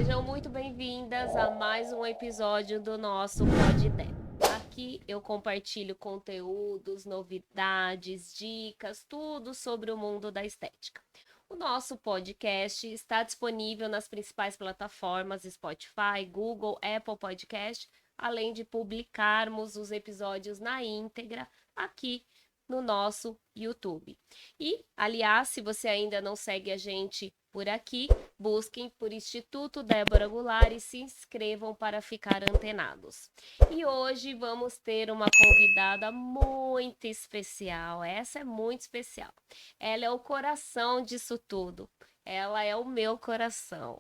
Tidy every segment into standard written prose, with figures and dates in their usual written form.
Sejam muito bem-vindas a mais um episódio do nosso Pod Ideia. Aqui eu compartilho conteúdos, novidades, dicas, tudo sobre o mundo da estética. O nosso podcast está disponível nas principais plataformas Spotify, Google, Apple Podcast, além de publicarmos os episódios na íntegra aqui no nosso YouTube. E, aliás, se você ainda não segue a gente por aqui, busquem por Instituto Débora Goulart e se inscrevam para ficar antenados. E hoje vamos ter uma convidada muito especial. Essa é muito especial. Ela é o coração disso tudo. Ela é o meu coração.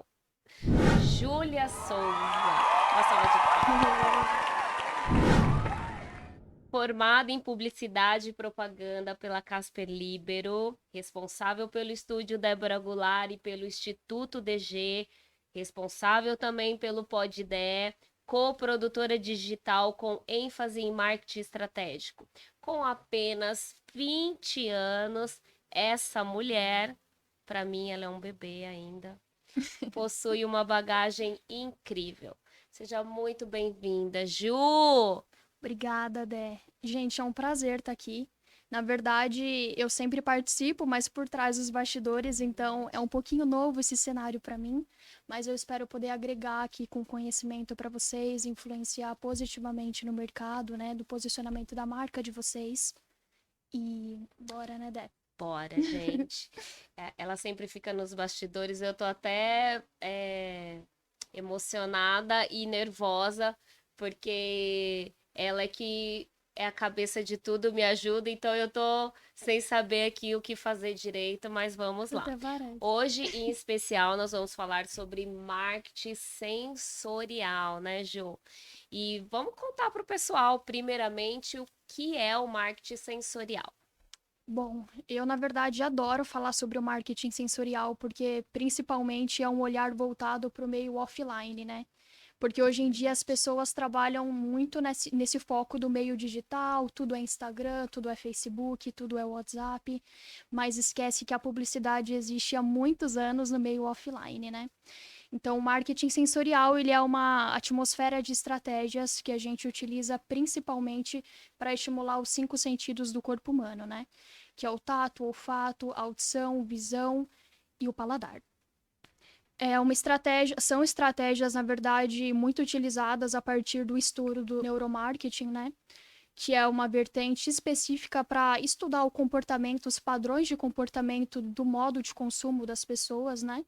Júlia Souza. Uma salva de palmas. Formada em Publicidade e Propaganda pela Casper Libero, responsável pelo Estúdio Débora Goulart e pelo Instituto DG, responsável também pelo Pod Ideia, coprodutora digital com ênfase em marketing estratégico. Com apenas 20 anos, essa mulher, para mim ela é um bebê ainda, possui uma bagagem incrível. Seja muito bem-vinda, Ju! Obrigada, Dé. Gente, é um prazer estar aqui. Na verdade, eu sempre participo, mas por trás dos bastidores, então é um pouquinho novo esse cenário para mim, mas eu espero poder agregar aqui com conhecimento para vocês, influenciar positivamente no mercado, né, do posicionamento da marca de vocês. E bora, né, Dé? Bora, gente. Ela sempre fica nos bastidores. Eu tô até emocionada e nervosa, porque ela é que é a cabeça de tudo, me ajuda, então eu tô sem saber aqui o que fazer direito, mas vamos lá. Até parece. Hoje, em especial, nós vamos falar sobre marketing sensorial, né, Ju? E vamos contar para o pessoal, primeiramente, o que é o marketing sensorial. Bom, eu na verdade adoro falar sobre o marketing sensorial, porque principalmente é um olhar voltado para o meio offline, né? Porque hoje em dia as pessoas trabalham muito nesse foco do meio digital, tudo é Instagram, tudo é Facebook, tudo é WhatsApp, mas esquece que a publicidade existe há muitos anos no meio offline, né? Então, o marketing sensorial, ele é uma atmosfera de estratégias que a gente utiliza principalmente para estimular os 5 sentidos do corpo humano, né? Que é o tato, o olfato, a audição, visão e o paladar. São estratégias, na verdade, muito utilizadas a partir do estudo do neuromarketing, né? Que é uma vertente específica para estudar o comportamento, os padrões de comportamento do modo de consumo das pessoas, né?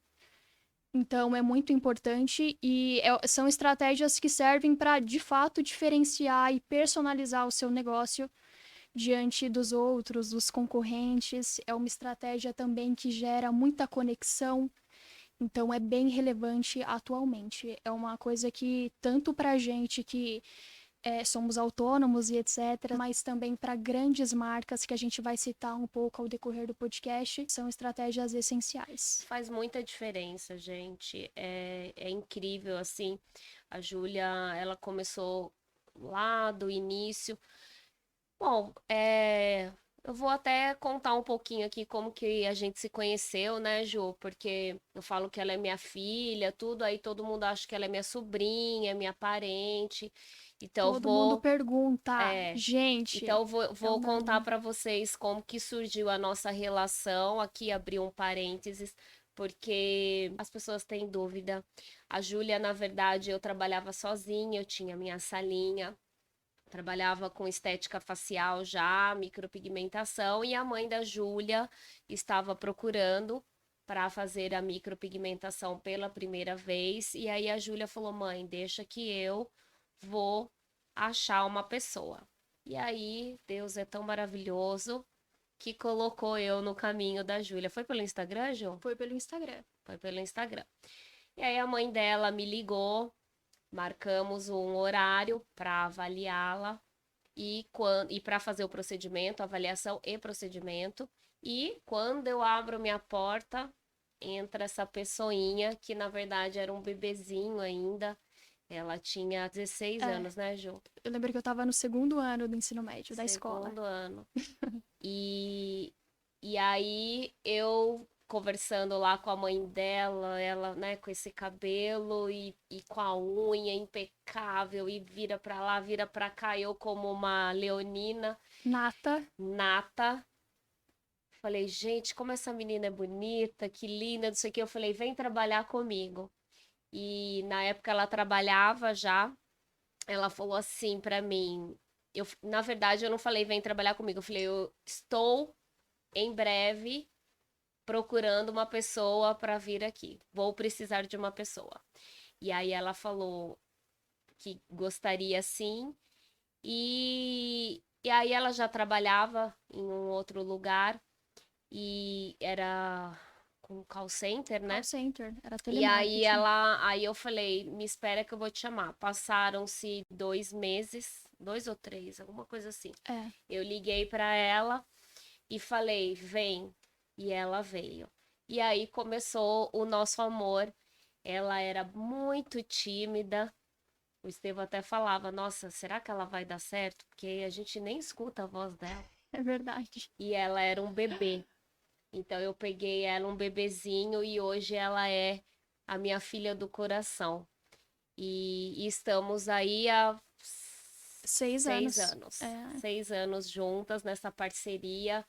Então, é muito importante e são estratégias que servem para, de fato, diferenciar e personalizar o seu negócio diante dos outros, dos concorrentes. É uma estratégia também que gera muita conexão, então é bem relevante atualmente. É uma coisa que, tanto para a gente que somos autônomos e etc., mas também para grandes marcas que a gente vai citar um pouco ao decorrer do podcast, são estratégias essenciais. Faz muita diferença, gente. É incrível, assim. A Júlia, ela começou lá do início. Bom, eu vou até contar um pouquinho aqui como que a gente se conheceu, né, Ju? Porque eu falo que ela é minha filha, tudo, aí todo mundo acha que ela é minha sobrinha, minha parente. Então, eu Todo mundo vou pergunta, é, gente, então eu vou, é vou contar unânime. para vocês como que surgiu a nossa relação. Aqui abri um parênteses, porque as pessoas têm dúvida. A Júlia, na verdade, eu trabalhava sozinha, eu tinha minha salinha, trabalhava com estética facial já, micropigmentação, e a mãe da Júlia estava procurando para fazer a micropigmentação pela primeira vez. E aí a Júlia falou: "Mãe, deixa que eu vou achar uma pessoa". E aí, Deus é tão maravilhoso que colocou eu no caminho da Júlia. Foi pelo Instagram, Ju? Foi pelo Instagram. Foi pelo Instagram. E aí a mãe dela me ligou, marcamos um horário para avaliá-la e para fazer o procedimento, avaliação e procedimento. E quando eu abro minha porta, entra essa pessoinha que na verdade era um bebezinho ainda. Ela tinha 16 É, anos, né, Ju? eu lembro que eu tava no segundo ano do ensino médio da escola. Segundo ano. E, e aí eu conversando lá com a mãe dela, ela, né, com esse cabelo e com a unha impecável, e vira pra lá, vira pra cá, eu como uma leonina Nata. nata. Falei, gente, como essa menina é bonita, que linda, não sei o que. Eu falei, vem trabalhar comigo. E na época ela trabalhava já. Ela falou assim pra mim. Na verdade, eu não falei, vem trabalhar comigo. Eu falei, eu estou em breve procurando uma pessoa para vir aqui. Vou precisar de uma pessoa. E aí ela falou que gostaria sim. E aí ela já trabalhava em um outro lugar e era com call center, né? Call center, era E aí telemarketing. aí eu falei, me espera que eu vou te chamar. Passaram-se 2 meses, 2 ou 3, alguma coisa assim. É. Eu liguei para ela e falei, vem. E ela veio. E aí começou o nosso amor. Ela era muito tímida. O Estevão até falava, nossa, será que ela vai dar certo? Porque a gente nem escuta a voz dela. É verdade. E ela era um bebê. Então eu peguei ela um bebezinho e hoje ela é a minha filha do coração. E estamos aí há 6 seis anos. anos. É. 6 anos juntas nessa parceria.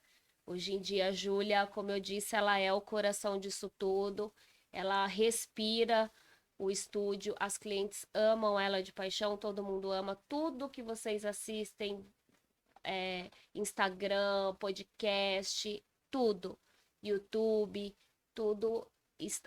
Hoje em dia, a Júlia, como eu disse, ela é o coração disso tudo. Ela respira o estúdio. As clientes amam ela de paixão. Todo mundo ama tudo que vocês assistem. Instagram, podcast, tudo. YouTube, tudo.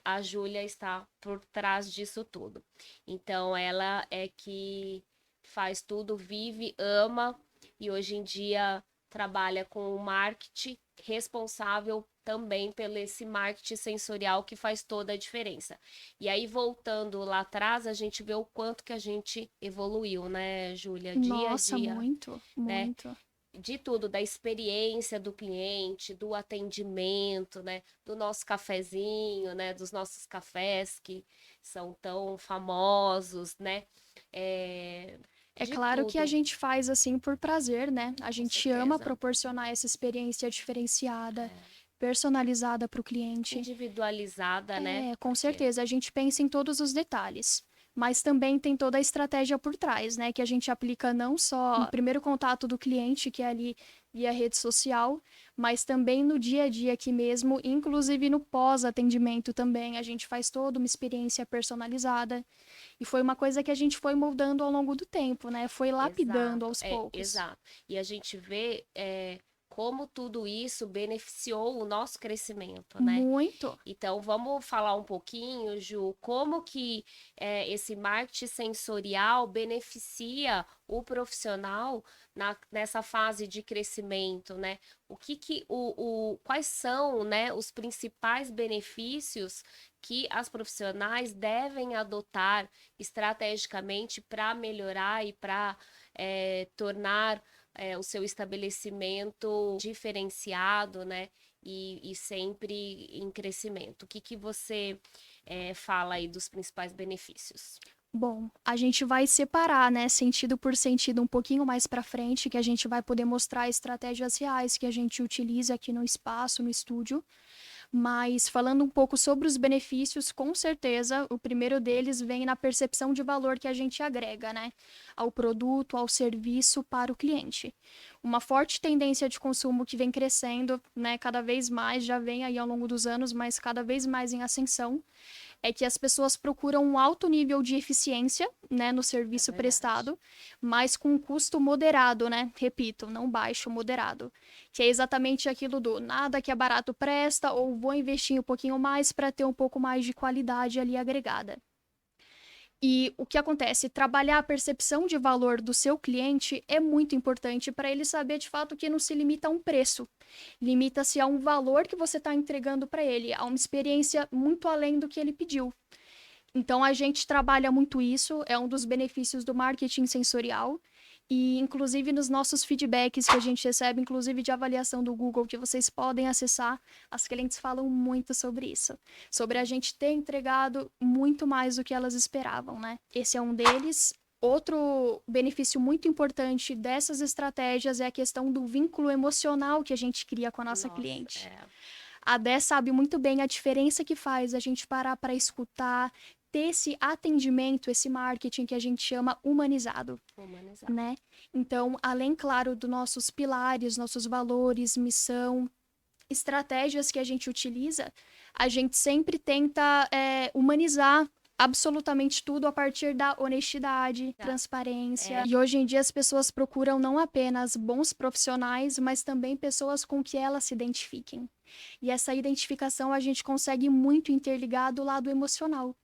A Júlia está por trás disso tudo. Então, ela é que faz tudo, vive, ama e hoje em dia trabalha com o marketing, responsável também pelo esse marketing sensorial que faz toda a diferença. E aí, voltando lá atrás, a gente vê o quanto que a gente evoluiu, né, Júlia? Dia a Nossa, dia, muito, né? muito. De tudo, da experiência do cliente, do atendimento, né? Do nosso cafezinho, né? Dos nossos cafés que são tão famosos, né? É De claro que a tudo, gente faz assim por prazer, né? A com gente ama certeza. proporcionar essa experiência diferenciada, É. personalizada para o cliente. Individualizada, né? Com Porque certeza, a gente pensa em todos os detalhes. Mas também tem toda a estratégia por trás, né? Que a gente aplica não só no primeiro contato do cliente, que é ali via rede social, mas também no dia a dia aqui mesmo, inclusive no pós-atendimento também. A gente faz toda uma experiência personalizada. E foi uma coisa que a gente foi moldando ao longo do tempo, né? Foi lapidando aos poucos. exato. E a gente vê como tudo isso beneficiou o nosso crescimento, né? Muito. Então, vamos falar um pouquinho, Ju, como que esse marketing sensorial beneficia o profissional nessa fase de crescimento, né? Quais são, né, os principais benefícios que as profissionais devem adotar estrategicamente para melhorar e para tornar o seu estabelecimento diferenciado, né? E sempre em crescimento. O que você fala aí dos principais benefícios? Bom, a gente vai separar, né, sentido por sentido um pouquinho mais para frente, que a gente vai poder mostrar estratégias reais que a gente utiliza aqui no espaço, no estúdio. Mas falando um pouco sobre os benefícios, com certeza, o primeiro deles vem na percepção de valor que a gente agrega, né, ao produto, ao serviço para o cliente. Uma forte tendência de consumo que vem crescendo, né, cada vez mais, já vem aí ao longo dos anos, mas cada vez mais em ascensão, é que as pessoas procuram um alto nível de eficiência, né, no serviço prestado, mas com um custo moderado, né? Repito, não baixo, moderado. Que é exatamente aquilo do nada que é barato presta, ou vou investir um pouquinho mais para ter um pouco mais de qualidade ali agregada. E o que acontece? Trabalhar a percepção de valor do seu cliente é muito importante para ele saber de fato que não se limita a um preço, limita-se a um valor que você está entregando para ele, a uma experiência muito além do que ele pediu. Então a gente trabalha muito isso, é um dos benefícios do marketing sensorial. E, inclusive, nos nossos feedbacks que a gente recebe, inclusive de avaliação do Google, que vocês podem acessar, as clientes falam muito sobre isso. Sobre a gente ter entregado muito mais do que elas esperavam, né? Esse é um deles. Outro benefício muito importante dessas estratégias é a questão do vínculo emocional que a gente cria com a nossa cliente. A Dé sabe muito bem a diferença que faz a gente parar para escutar, ter esse atendimento, esse marketing que a gente chama humanizado, Humanizado. né? Então, além, claro, dos nossos pilares, nossos valores, missão, estratégias que a gente utiliza, a gente sempre tenta humanizar absolutamente tudo a partir da honestidade, transparência. E hoje em dia as pessoas procuram não apenas bons profissionais, mas também pessoas com que elas se identifiquem. E essa identificação a gente consegue muito interligar do lado emocional,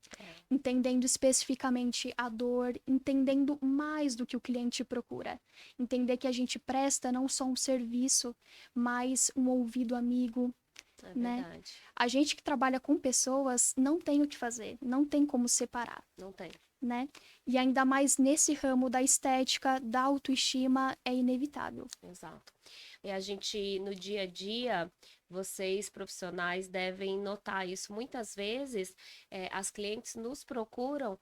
entendendo especificamente a dor, entendendo mais do que o cliente procura. Entender que a gente presta não só um serviço, mas um ouvido amigo, né? Verdade. A gente que trabalha com pessoas não tem o que fazer, não tem como separar. Não tem. Né? E ainda mais nesse ramo da estética, da autoestima, é inevitável. Exato. E a gente, no dia a dia, vocês profissionais devem notar isso. Muitas vezes, as clientes nos procuram,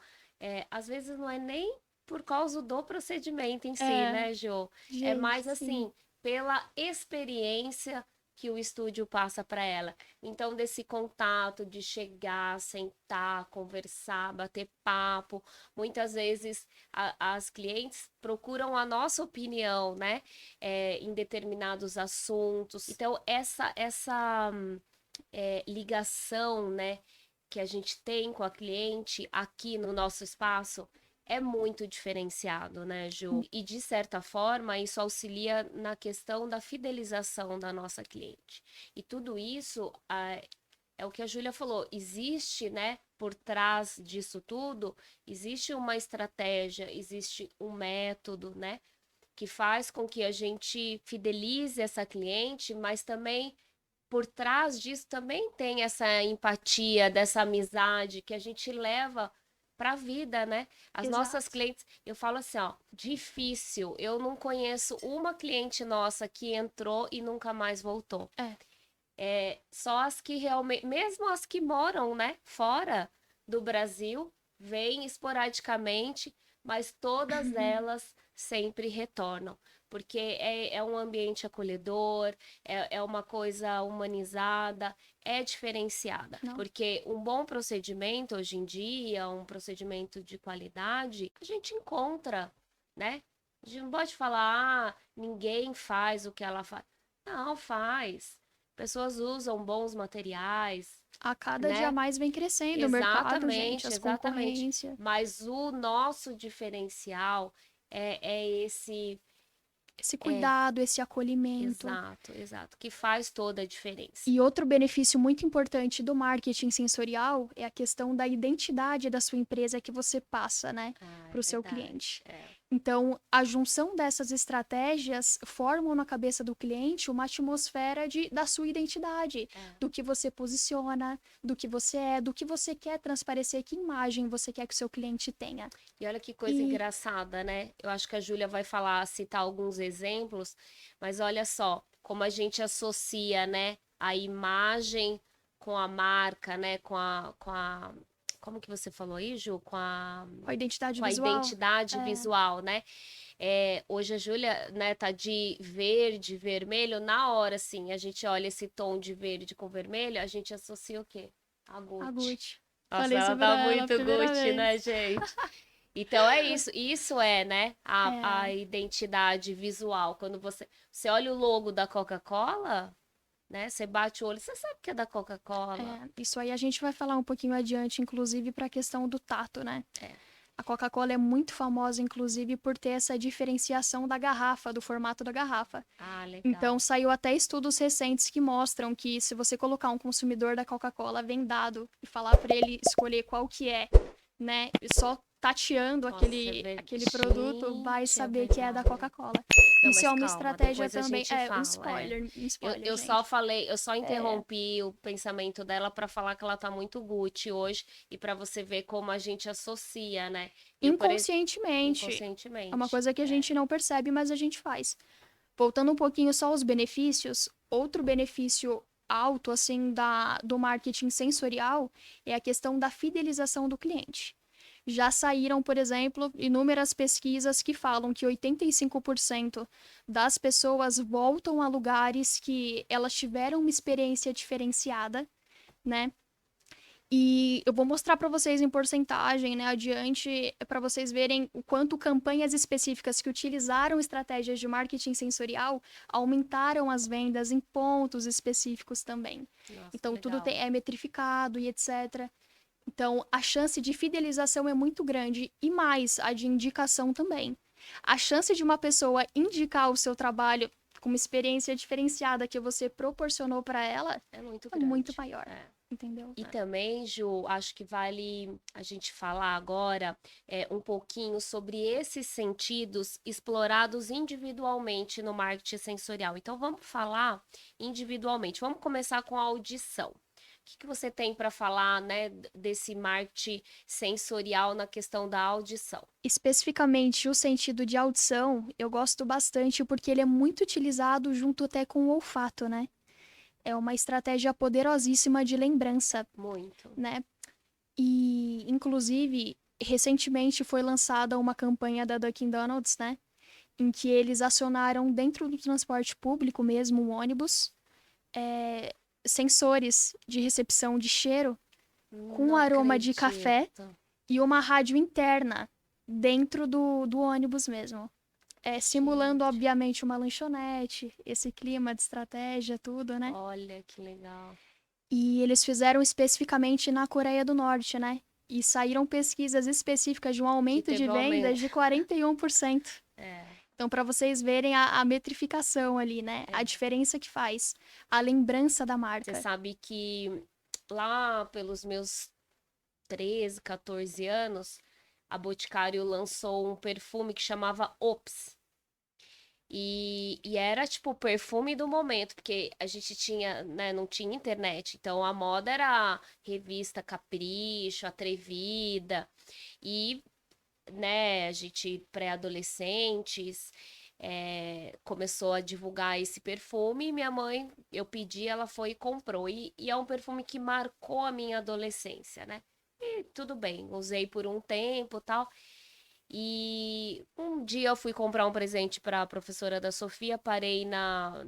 às vezes não é nem por causa do procedimento em si, né, Jo? É mais assim, pela experiência que o estúdio passa para ela. Então, desse contato de chegar, sentar, conversar, bater papo. Muitas vezes as clientes procuram a nossa opinião, né? Em determinados assuntos. Então, essa ligação, né? Que a gente tem com a cliente aqui no nosso espaço é muito diferenciado, né, Ju? E, de certa forma, isso auxilia na questão da fidelização da nossa cliente. E tudo isso é o que a Júlia falou, existe, né, por trás disso tudo, existe uma estratégia, existe um método, né, que faz com que a gente fidelize essa cliente, mas também por trás disso também tem essa empatia, dessa amizade que a gente leva para a vida, né? As nossas clientes, eu falo assim, ó, difícil. Eu não conheço uma cliente nossa que entrou e nunca mais voltou. Só as que realmente, mesmo as que moram, né, fora do Brasil, vêm esporadicamente, mas todas elas sempre retornam, porque é um ambiente acolhedor, é uma coisa humanizada, é diferenciada. Porque um bom procedimento hoje em dia, um procedimento de qualidade, a gente encontra, né? A gente não pode falar, ninguém faz o que ela faz. Não, faz. Pessoas usam bons materiais. A cada dia mais vem crescendo o mercado, gente, as concorrências. Mas o nosso diferencial é esse cuidado, esse acolhimento. Exato, que faz toda a diferença. E outro benefício muito importante do marketing sensorial é a questão da identidade da sua empresa que você passa, né, para o seu cliente. Então, a junção dessas estratégias formam na cabeça do cliente uma atmosfera da sua identidade, do que você posiciona, do que você é, do que você quer transparecer, que imagem você quer que o seu cliente tenha. E olha que coisa engraçada, né? Eu acho que a Júlia vai citar alguns exemplos, mas olha só, como a gente associa, né, a imagem com a marca, né, com a como que você falou aí, Ju? Com a identidade com visual. A identidade visual, né? Hoje a Júlia, né, tá de verde, vermelho, na hora, assim, a gente olha esse tom de verde com vermelho, a gente associa o quê? A Gucci. A Gucci. Nossa, falei ela tá muito Gucci, né, gente? Então é isso é, né, a identidade visual. Quando você olha o logo da Coca-Cola, né, você bate o olho, você sabe que é da Coca-Cola. Isso aí a gente vai falar um pouquinho adiante, inclusive para a questão do tato, né? A Coca-Cola é muito famosa, inclusive, por ter essa diferenciação da garrafa, do formato da garrafa. Legal. Então, saiu até estudos recentes que mostram que se você colocar um consumidor da Coca-Cola vendado e falar para ele escolher qual que é, né, só tateando aquele produto, vai saber que é da Coca-Cola. Isso é uma estratégia também. Um spoiler. Eu só interrompi o pensamento dela para falar que ela tá muito Gucci hoje e para você ver como a gente associa, né? Inconscientemente. É uma coisa que a gente não percebe, mas a gente faz. Voltando um pouquinho só aos benefícios, outro benefício alto, assim, do marketing sensorial é a questão da fidelização do cliente. Já saíram, por exemplo, inúmeras pesquisas que falam que 85% das pessoas voltam a lugares que elas tiveram uma experiência diferenciada, né? E eu vou mostrar para vocês em porcentagem, né, adiante, para vocês verem o quanto campanhas específicas que utilizaram estratégias de marketing sensorial aumentaram as vendas em pontos específicos também. Nossa, Então, tudo legal. é metrificado e etc. Então, a chance de fidelização é muito grande e mais a de indicação também. A chance de uma pessoa indicar o seu trabalho com uma experiência diferenciada que você proporcionou para ela É muito é grande. muito maior, É. entendeu? E também, Ju, acho que vale a gente falar agora um pouquinho sobre esses sentidos explorados individualmente no marketing sensorial. Então, vamos falar individualmente. Vamos começar com a audição. O que você tem para falar, né, desse marketing sensorial na questão da audição? Especificamente o sentido de audição, eu gosto bastante porque ele é muito utilizado junto até com o olfato, né? É uma estratégia poderosíssima de lembrança, Muito. né? E, inclusive, recentemente foi lançada uma campanha da Dunkin' Donuts, né? Em que eles acionaram dentro do transporte público mesmo, um ônibus, sensores de recepção de cheiro com Não aroma de café acredito. e uma rádio interna dentro do ônibus mesmo. Simulando, Gente, obviamente, uma lanchonete, esse clima de estratégia, tudo, né? olha que legal. E eles fizeram especificamente na Coreia do Norte, né? E saíram pesquisas específicas de um Que aumento de teve um vendas aumento. de 41%. É, Então, para vocês verem a metrificação ali, né? A é. diferença que faz, a lembrança da Você marca. sabe que lá pelos meus 13, 14 anos, a Boticário lançou um perfume que chamava Ops. E era tipo o perfume do momento, porque a gente tinha, né, não tinha internet, então a moda era a revista Capricho, Atrevida, e, né, a gente pré-adolescentes começou a divulgar esse perfume, e minha mãe, eu pedi, ela foi e comprou, e é um perfume que marcou a minha adolescência, né? E tudo bem, usei por um tempo, tal. E um dia eu fui comprar um presente para a professora da Sofia, parei na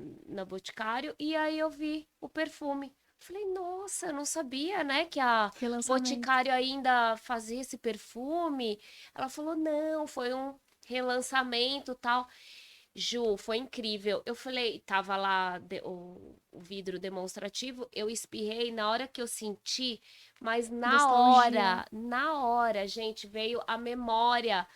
Boticário e aí eu vi o perfume. Falei, nossa, eu não sabia, né, que a Relançamento. Boticário ainda fazia esse perfume. Ela falou, não, foi um relançamento, tal. Ju, foi incrível. Eu falei, tava lá o vidro demonstrativo, eu espirrei na hora que eu senti, mas Nostalgia. na hora, gente, veio a memória.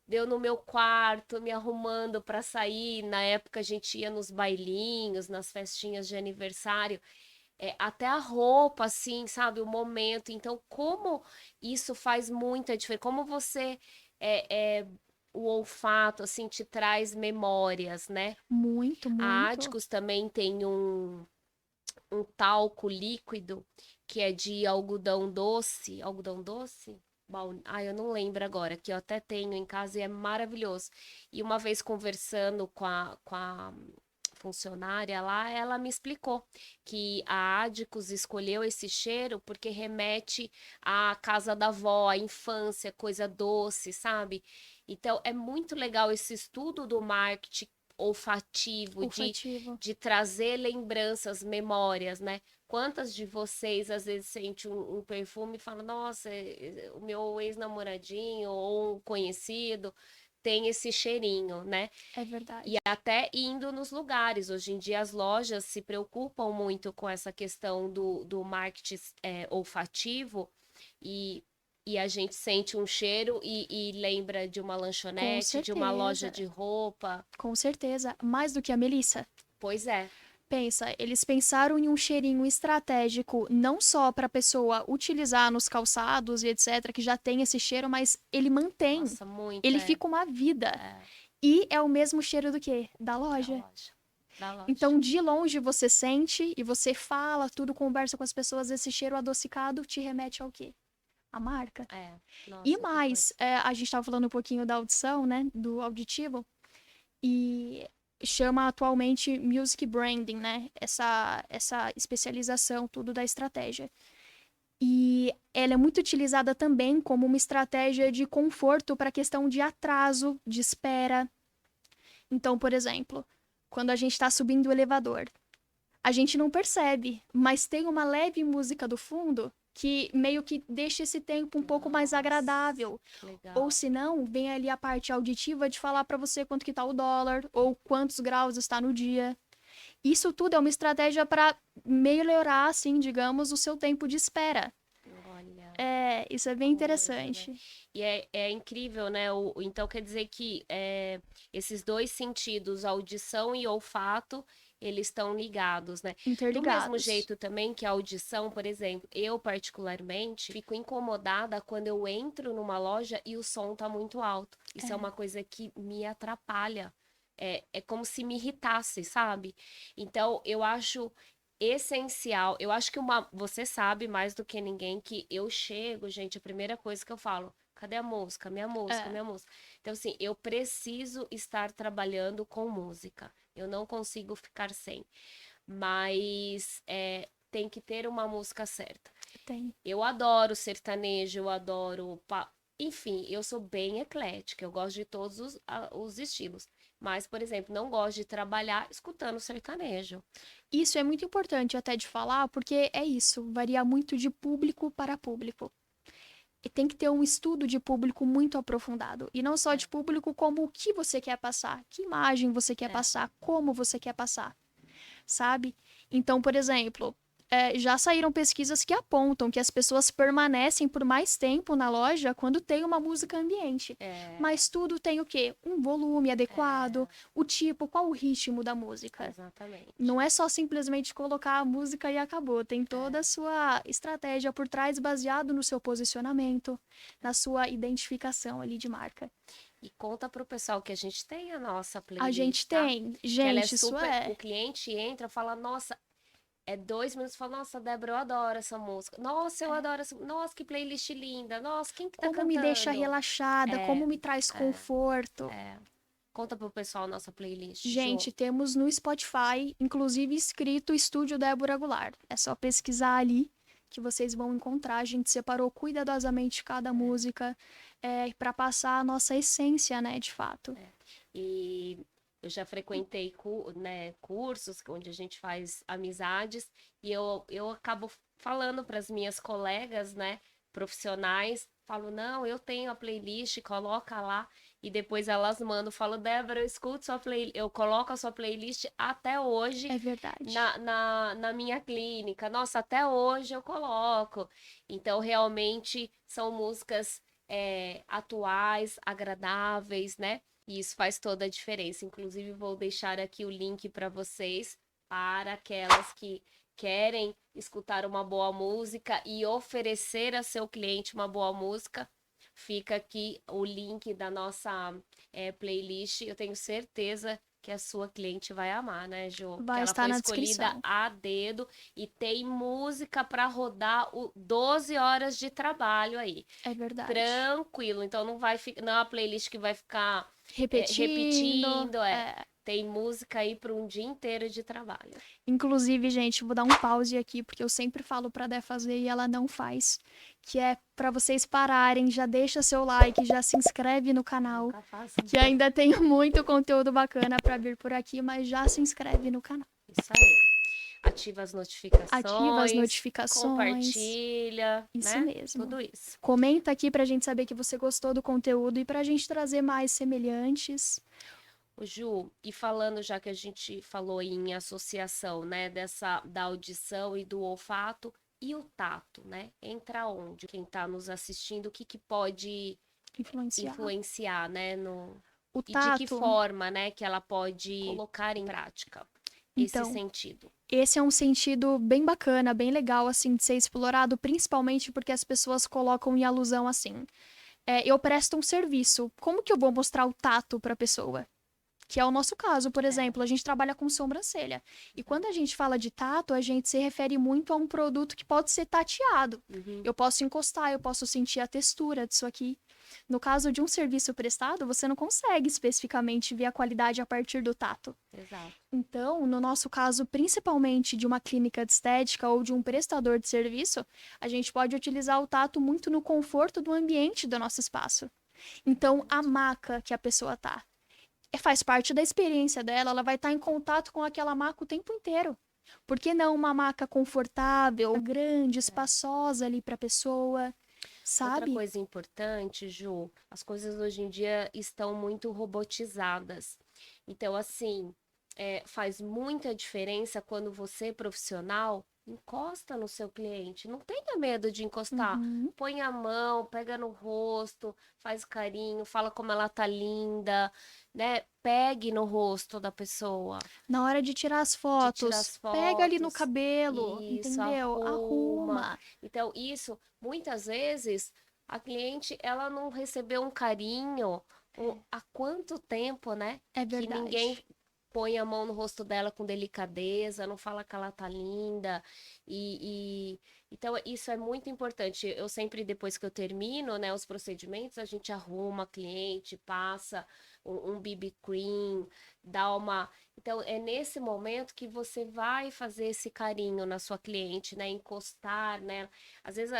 Deu no meu quarto, me arrumando para sair. Na época a gente ia nos bailinhos, nas festinhas de aniversário, até a roupa, assim, sabe, o momento. Então, como isso faz muita diferença? Como você o olfato assim te traz memórias, né? Muito, A muito. Adicos também tem um talco líquido que é de algodão doce. Algodão doce? Eu não lembro agora, que eu até tenho em casa e é maravilhoso. E uma vez conversando com a funcionária lá, ela me explicou que a Adicos escolheu esse cheiro porque remete à casa da avó, à infância, coisa doce, sabe? Então é muito legal esse estudo do marketing olfativo, Olfativo. de trazer lembranças, memórias, né? Quantas de vocês às vezes sente um perfume e fala, nossa, o meu ex-namoradinho ou um conhecido tem esse cheirinho, né? É E verdade. até indo nos lugares. Hoje em dia as lojas se preocupam muito com essa questão do marketing olfativo e, e a gente sente um cheiro e lembra de uma Com lanchonete, de uma loja certeza. de roupa. Com certeza. Mais do que a Melissa. Pois é, Pensa, eles pensaram em um cheirinho estratégico não só para a pessoa utilizar nos calçados e etc, que já tem esse cheiro, mas ele mantém. nossa, muito Ele fica uma vida. é, E é o mesmo cheiro do quê? Da da loja. loja, da loja. Então, de longe você sente e você fala, tudo conversa com as pessoas, esse cheiro adocicado te remete ao quê? A marca. É, E nossa, que coisa. mais, a gente estava falando um pouquinho da audição, né? Do auditivo. E chama atualmente music branding, né? Essa especialização, tudo da estratégia. E ela é muito utilizada também como uma estratégia de conforto para a questão de atraso, de espera. Então, por exemplo, quando a gente está subindo o elevador, a gente não percebe, mas tem uma leve música do fundo que meio que deixa esse tempo um pouco mais Nossa, agradável. legal. Ou se não, vem ali a parte auditiva de falar para você quanto que tá o dólar ou quantos graus está no dia. Isso tudo é uma estratégia para melhorar, assim, digamos, o seu tempo de espera. Olha, Isso é bem coisa, né? interessante. E é incrível, né? Então quer dizer que esses dois sentidos, audição e olfato, eles estão ligados, né? Do mesmo Interligados. jeito também que a audição, por exemplo, eu particularmente fico incomodada quando eu entro numa loja e o som tá muito alto. Isso é uma coisa que me atrapalha. É como se me irritasse, sabe? Então, eu acho essencial. Eu acho que você sabe mais do que ninguém que eu chego, gente, a primeira coisa que eu falo, cadê a música? Minha música, É, minha música. Então, assim, eu preciso estar trabalhando com música. Eu não consigo ficar sem. Mas tem que ter uma música certa. tem. Eu adoro sertanejo, eu adoro. Enfim, eu sou bem eclética, eu gosto de todos os estilos. Mas, por exemplo, não gosto de trabalhar escutando sertanejo. Isso é muito importante até de falar, porque é isso, varia muito de público para público. E tem que ter um estudo de público muito aprofundado. E não só É, de público, como o que você quer passar, que imagem você quer é. passar, como você quer passar, sabe? Então, por exemplo, já saíram pesquisas que apontam que as pessoas permanecem por mais tempo na loja quando tem uma música ambiente. É, Mas tudo tem o quê? Um volume adequado, é, o tipo, qual o ritmo da música. exatamente. Não é só simplesmente colocar a música e acabou. Tem toda a É, sua estratégia por trás, baseado no seu posicionamento, na sua identificação ali de marca. e conta pro pessoal que a gente tem a nossa A gente playlist, tá? tem, Que ela é gente, isso super. O é. cliente entra, fala, nossa, 2 minutos, fala, nossa, Débora, eu adoro essa música. Nossa, eu adoro essa. Nossa, que playlist linda. Nossa, quem que tá Como me deixa cantando? relaxada, como É, me traz é, conforto. é. Conta pro pessoal a nossa playlist, Jô. Gente, temos no Spotify, inclusive escrito Estúdio Débora Goulart. É só pesquisar ali que vocês vão encontrar. A gente separou cuidadosamente cada música para passar a nossa essência, né, de fato. E eu já frequentei né, cursos onde a gente faz amizades e eu acabo falando para as minhas colegas, né, profissionais, falo, não, eu tenho a playlist, coloca lá. E depois elas mandam, falo, Débora, eu escuto sua playlist, eu coloco a sua playlist até hoje É verdade. na minha clínica. Nossa, até hoje eu coloco. Então, realmente, são músicas atuais, agradáveis, né? E isso faz toda a diferença. Inclusive, vou deixar aqui o link para vocês, para aquelas que querem escutar uma boa música e oferecer a seu cliente uma boa música. Fica aqui o link da nossa playlist. Eu tenho certeza que a sua cliente vai amar, né, Jo? Porque Vai ela estar foi na escolhida descrição. a dedo e tem música para rodar 12 horas de trabalho aí. É verdade. Tranquilo, então não é uma playlist que vai ficar Repetindo. repetindo, tem música aí para um dia inteiro de trabalho. Inclusive, gente, vou dar um pause aqui, porque eu sempre falo pra Dé fazer e ela não faz. Que é pra vocês pararem, já deixa seu like, já se inscreve no canal. Nunca faço. Que ainda tem muito conteúdo bacana pra vir por aqui, mas já se inscreve no canal. Isso aí. Ativa as Ativa as notificações, notificações. compartilha, Isso né? mesmo. Tudo isso. Comenta aqui pra gente saber que você gostou do conteúdo e pra gente trazer mais semelhantes. O Ju, e falando já que a gente falou em associação, né, da audição e do olfato e o tato, né? Entra onde? Quem está nos assistindo, o que que pode Influenciar. influenciar, né, no O e de que tato, forma, né, que ela pode colocar em prática esse então, sentido? esse é um sentido bem bacana, bem legal, assim, de ser explorado, principalmente porque as pessoas colocam em alusão assim. Eu presto um serviço, como que eu vou mostrar o tato pra pessoa? Que é o nosso caso, por exemplo, a gente trabalha com sobrancelha. E quando a gente fala de tato, a gente se refere muito a um produto que pode ser tateado. Uhum. Eu posso encostar, eu posso sentir a textura disso aqui. No caso de um serviço prestado, você não consegue especificamente ver a qualidade a partir do tato. Exato. Então, no nosso caso, principalmente de uma clínica de estética ou de um prestador de serviço, a gente pode utilizar o tato muito no conforto do ambiente do nosso espaço. Então, a maca que a pessoa tá faz parte da experiência dela, ela vai estar em contato com aquela maca o tempo inteiro. Por que não uma maca confortável, grande, espaçosa ali para a pessoa, Outra sabe? coisa importante, Ju, as coisas hoje em dia estão muito robotizadas. Então, assim, faz muita diferença quando você, profissional, encosta no seu cliente. Não tenha medo de encostar. Uhum. Põe a mão, pega no rosto, faz carinho, fala como ela tá linda, né? Pegue no rosto da pessoa, Na hora de tirar as de tirar fotos, as pega ali no fotos. cabelo, Isso, entendeu? arruma. Arruma. Então, isso, muitas vezes, a cliente, ela não recebeu um carinho há quanto tempo, né? É Que ninguém verdade. põe a mão no rosto dela com delicadeza, não fala que ela tá linda. Então, isso é muito importante. Eu sempre, depois que eu termino, né, os procedimentos, a gente arruma a cliente, passa um BB cream, dá uma. Então, é nesse momento que você vai fazer esse carinho na sua cliente, né? Encostar, né? Às vezes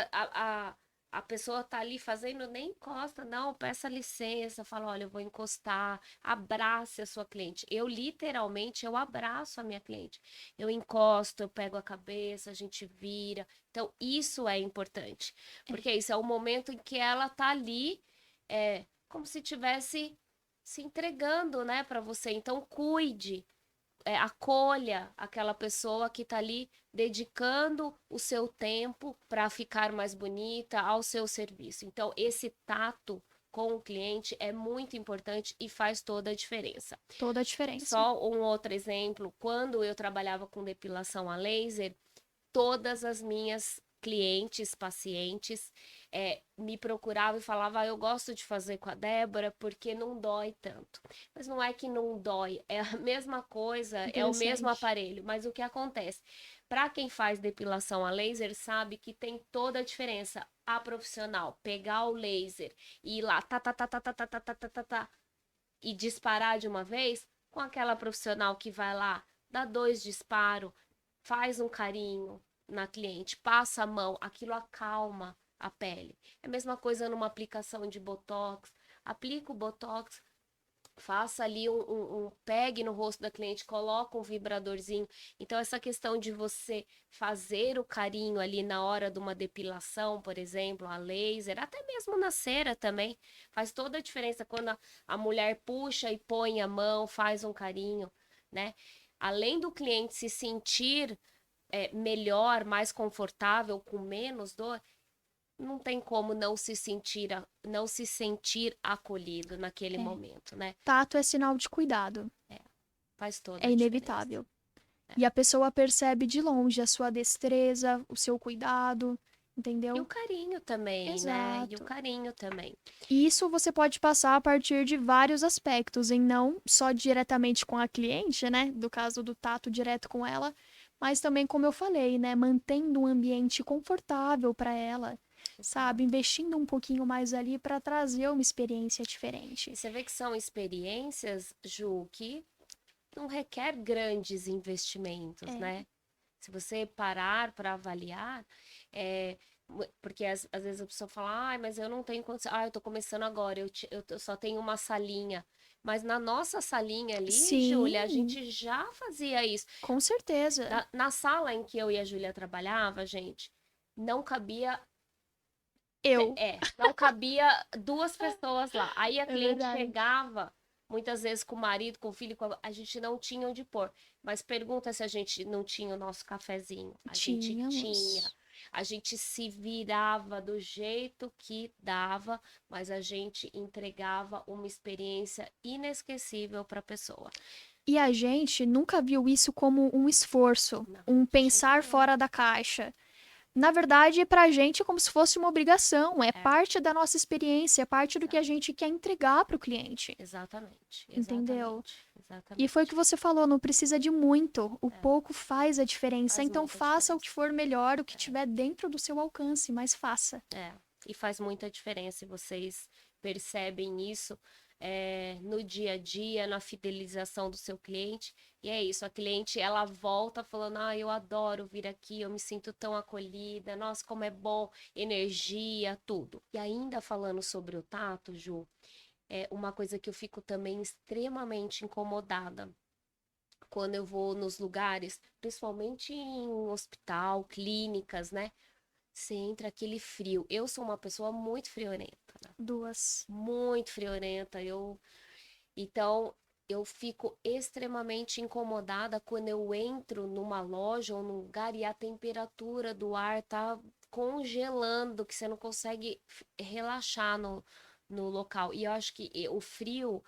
a pessoa tá ali fazendo, nem encosta, não, peça licença, fala, olha, eu vou encostar, abrace a sua cliente. Eu, literalmente, eu abraço a minha cliente. Eu encosto, eu pego a cabeça, a gente vira. Então, isso é importante, porque isso é o momento em que ela tá ali, como se tivesse se entregando, né, para você. Então, cuide, acolha aquela pessoa que está ali dedicando o seu tempo para ficar mais bonita ao seu serviço. Então, esse tato com o cliente é muito importante e faz toda a diferença. Toda a diferença. Só um outro exemplo, quando eu trabalhava com depilação a laser, todas as minhas clientes, pacientes, me procuravam e falavam, eu gosto de fazer com a Débora porque não dói tanto. Mas não é que não dói, é a mesma coisa, é o mesmo Interessante. aparelho. Mas o que acontece? Para quem faz depilação a laser, sabe que tem toda a diferença. A profissional pegar o laser e ir lá, e disparar de uma vez, com aquela profissional que vai lá, dá 2 disparos, faz um carinho na cliente, passa a mão, aquilo acalma a pele. É a mesma coisa numa aplicação de botox. Aplica o botox, faça ali pegue no rosto da cliente, coloca um vibradorzinho. Então, essa questão de você fazer o carinho ali na hora de uma depilação, por exemplo, a laser, até mesmo na cera também, faz toda a diferença quando a mulher puxa e põe a mão, faz um carinho, né? Além do cliente se sentir melhor, mais confortável, com menos dor, não tem como não se sentir acolhido naquele É. momento, né? Tato é sinal de cuidado. Faz toda É a diferença. inevitável. E a pessoa percebe de longe a sua destreza, o seu cuidado, E o entendeu? carinho também, né? E o Exato. carinho também. E isso você pode passar a partir de vários aspectos, em não só diretamente com a cliente, né? Do caso do tato direto com ela, mas também, como eu falei, né? Mantendo um ambiente confortável para ela, sabe? Exato. Investindo um pouquinho mais ali para trazer uma experiência diferente. E você vê que são experiências, Ju, que não requer grandes investimentos, É, né? Se você parar para avaliar, porque às vezes a pessoa fala, mas eu não tenho condição, eu tô começando agora, eu só tenho uma salinha. Mas na nossa salinha ali, Júlia, a sim, gente já fazia isso. com certeza. Na sala em que eu e a Júlia trabalhava, gente, não cabia, Eu. não cabia 2 pessoas lá. Aí a É cliente verdade. chegava, muitas vezes com o marido, com o filho, a gente não tinha onde pôr. Mas pergunta se a gente não tinha o nosso cafezinho. A gente tinha. Tínhamos. A gente se virava do jeito que dava, mas a gente entregava uma experiência inesquecível para a pessoa. E a gente nunca viu isso como um esforço, Não, um de jeito pensar nenhum. fora da caixa. Na verdade, pra gente é como se fosse uma obrigação, é parte da nossa experiência, é parte do que a gente quer entregar pro cliente, Exatamente, entendeu? exatamente, E foi o exatamente. que você falou, não precisa de muito, o É, pouco faz a diferença, faz então muita faça o diferença. que for melhor, o que tiver dentro do seu alcance, mas faça. É, e faz muita diferença, e vocês percebem isso no dia a dia, na fidelização do seu cliente. E é isso, a cliente ela volta falando: ah, eu adoro vir aqui, eu me sinto tão acolhida, nossa, como é bom, energia, tudo. E ainda falando sobre o tato, Ju, é uma coisa que eu fico também extremamente incomodada quando eu vou nos lugares, principalmente em hospital, clínicas, né? Você entra aquele frio. Eu sou uma pessoa muito friorenta, né? Duas. Muito friorenta. Então, eu fico extremamente incomodada quando eu entro numa loja ou num lugar e a temperatura do ar tá congelando, que você não consegue relaxar no local. E eu acho que o frio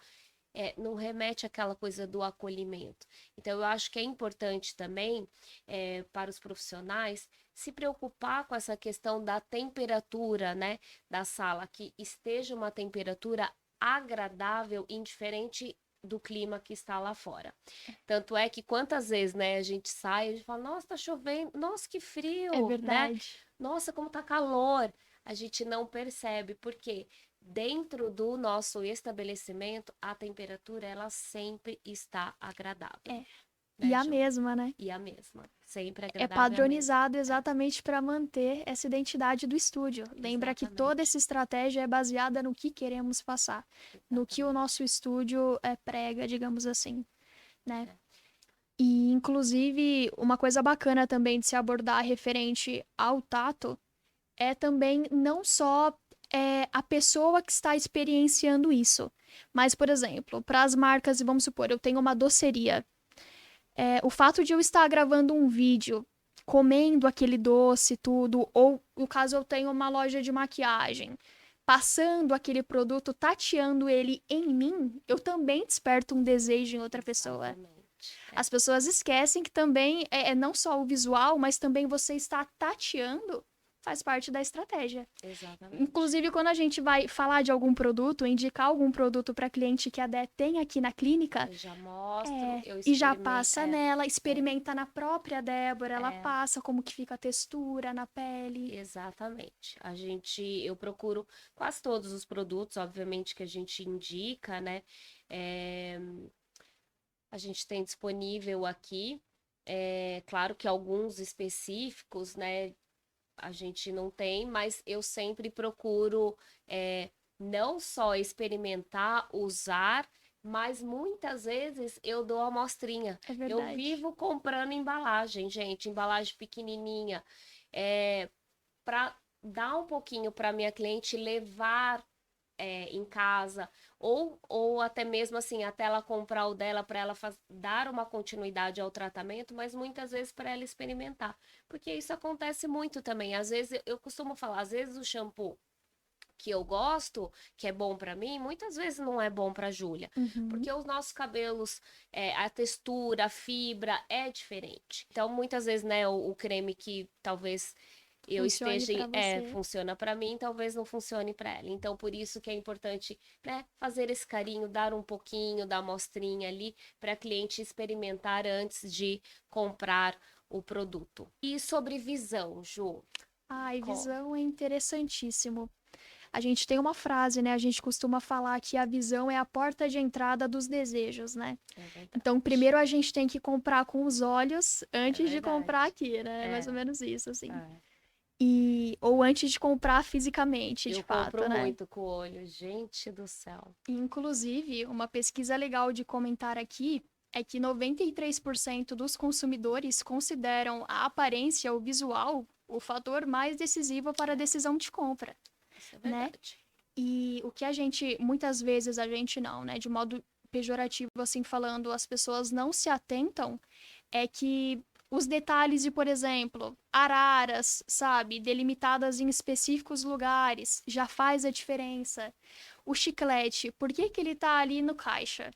não remete àquela coisa do acolhimento. Então, eu acho que é importante também, para os profissionais, se preocupar com essa questão da temperatura, né, da sala, que esteja uma temperatura agradável, indiferente do clima que está lá fora. Tanto é que quantas vezes, né, a gente sai e a gente fala: nossa, tá chovendo, nossa, que É frio, né? verdade. Nossa, como tá calor. A gente não percebe, porque dentro do nosso estabelecimento, a temperatura ela sempre está agradável, É. E né, a Ju? mesma, né? E a mesma, sempre É agradável e a mesma. padronizado exatamente para manter essa identidade do estúdio. Lembra que toda Exatamente, essa estratégia é baseada no que queremos passar, no que o exatamente. nosso estúdio prega, digamos assim, né? É. E, inclusive, uma coisa bacana também de se abordar referente ao tato é também não só a pessoa que está experienciando isso, mas, por exemplo, para as marcas, vamos supor, eu tenho uma doceria. O fato de eu estar gravando um vídeo comendo aquele doce, tudo, ou no caso eu tenho uma loja de maquiagem, passando aquele produto, tateando ele em mim, eu também desperto um desejo em outra pessoa. Exatamente. As pessoas esquecem que também é não só o visual, mas também você está tateando faz parte da estratégia. Exatamente. Inclusive, quando a gente vai falar de algum produto, indicar algum produto para cliente que a Dé tem aqui na clínica, Eu já mostro, eu e já experimento. passa nela, É, experimenta na própria Débora, ela é, passa como que fica a textura na pele. exatamente. Eu procuro quase todos os produtos, obviamente, que a gente indica, né? É, a gente tem disponível aqui. É claro que alguns específicos, né, a gente não tem, mas eu sempre procuro não só experimentar, usar, mas muitas vezes eu dou amostrinha. É Eu verdade. vivo comprando embalagem, gente, embalagem pequenininha, para dar um pouquinho para minha cliente levar em casa, ou até mesmo assim, até ela comprar o dela para ela dar uma continuidade ao tratamento, mas muitas vezes para ela experimentar. Porque isso acontece muito também. Às vezes eu costumo falar, às vezes o shampoo que eu gosto, que é bom para mim, muitas vezes não é bom para Júlia, Uhum. porque os nossos cabelos, a textura, a fibra é diferente. Então, muitas vezes, né, o creme que talvez eu Funcione esteja para você. funciona para mim, talvez não funcione para ela. Então, por isso que é importante, né, fazer esse carinho, dar um pouquinho da amostrinha ali para a cliente experimentar antes de comprar o produto. E sobre visão, Ju? Ai, Co- visão é interessantíssimo. A gente tem uma frase, né? A gente costuma falar que a visão é a porta de entrada dos desejos, né? É Então, verdade. primeiro a gente tem que comprar com os olhos É antes de comprar verdade. aqui, né? É mais ou É, menos isso, assim. é. Ou antes de comprar fisicamente, de Eu compro fato, né? muito com o olho, gente do céu. Inclusive, uma pesquisa legal de comentar aqui é que 93% dos consumidores consideram a aparência, o visual, o fator mais decisivo para a É, decisão de compra, isso é né? verdade. E o que a gente, muitas vezes a gente não, né? De modo pejorativo, assim falando, as pessoas não se atentam, é que os detalhes de, por exemplo, araras, sabe, delimitadas em específicos lugares, já faz a diferença. O chiclete, por que que ele tá ali no caixa?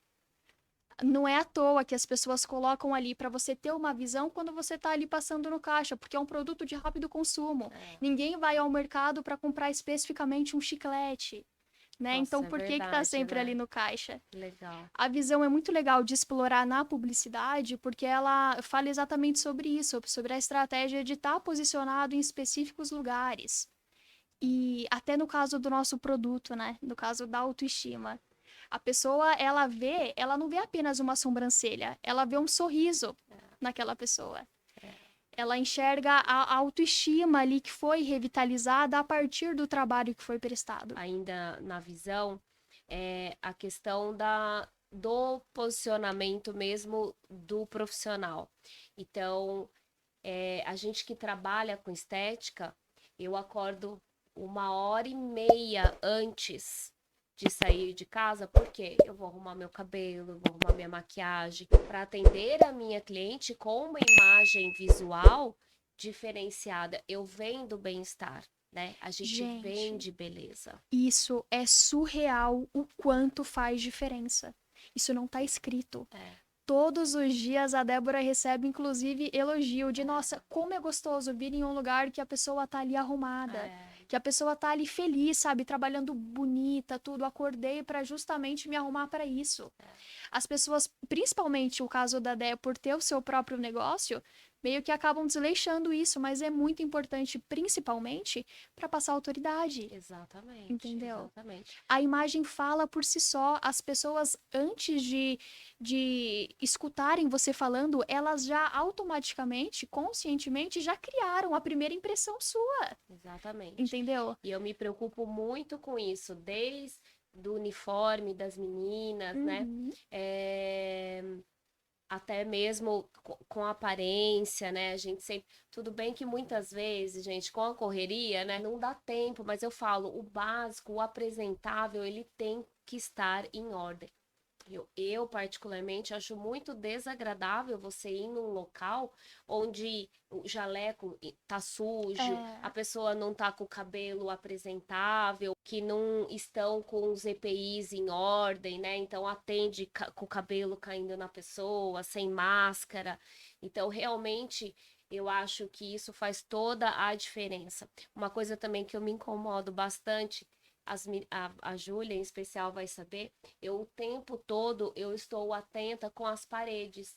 Não é à toa que as pessoas colocam ali para você ter uma visão quando você tá ali passando no caixa, porque é um produto de rápido consumo. Ninguém vai ao mercado para comprar especificamente um chiclete, né? Então, Nossa, é por que tá verdade, sempre ali né? no caixa? Legal. A visão é muito legal de explorar na publicidade, porque ela fala exatamente sobre isso, sobre a estratégia de estar posicionado em específicos lugares. E até no caso do nosso produto, né? No caso da autoestima. A pessoa, ela não vê apenas uma sobrancelha, ela vê um sorriso naquela pessoa. Ela enxerga a autoestima ali que foi revitalizada a partir do trabalho que foi prestado. Ainda na visão, a questão do posicionamento mesmo do profissional. Então, a gente que trabalha com estética, eu acordo 1h30 antes de sair de casa, porque eu vou arrumar meu cabelo, vou arrumar minha maquiagem, para atender a minha cliente com uma imagem visual diferenciada. Eu vendo bem-estar, né? A gente Gente, vende beleza. isso é surreal o quanto faz diferença. Isso não tá escrito. Todos os dias a Débora recebe, inclusive, elogio de, nossa, como é gostoso vir em um lugar que a pessoa tá ali arrumada, que a pessoa tá ali feliz, sabe, trabalhando bonita, tudo. Acordei para justamente me arrumar para isso. As pessoas, principalmente o caso da Dé, por ter o seu próprio negócio, meio que acabam desleixando isso, mas é muito importante, principalmente, para passar autoridade. Exatamente. Entendeu? Exatamente. A imagem fala por si só. As pessoas, antes de escutarem você falando, elas já automaticamente, conscientemente, já criaram a primeira impressão sua. Exatamente. Entendeu? E eu me preocupo muito com isso, desde do uniforme das meninas, né? Até mesmo com a aparência, né? A gente sempre. Tudo bem que muitas vezes, gente, com a correria, né? Não dá tempo, mas eu falo, o básico, o apresentável, ele tem que estar em ordem. Eu, particularmente, acho muito desagradável você ir num local onde o jaleco tá sujo, a pessoa não tá com o cabelo apresentável, que não estão com os EPIs em ordem, né? Então atende com o cabelo caindo na pessoa, sem máscara. Então, realmente, eu acho que isso faz toda a diferença. Uma coisa também que eu me incomodo bastante, a Júlia em especial vai saber, eu o tempo todo eu estou atenta com as paredes.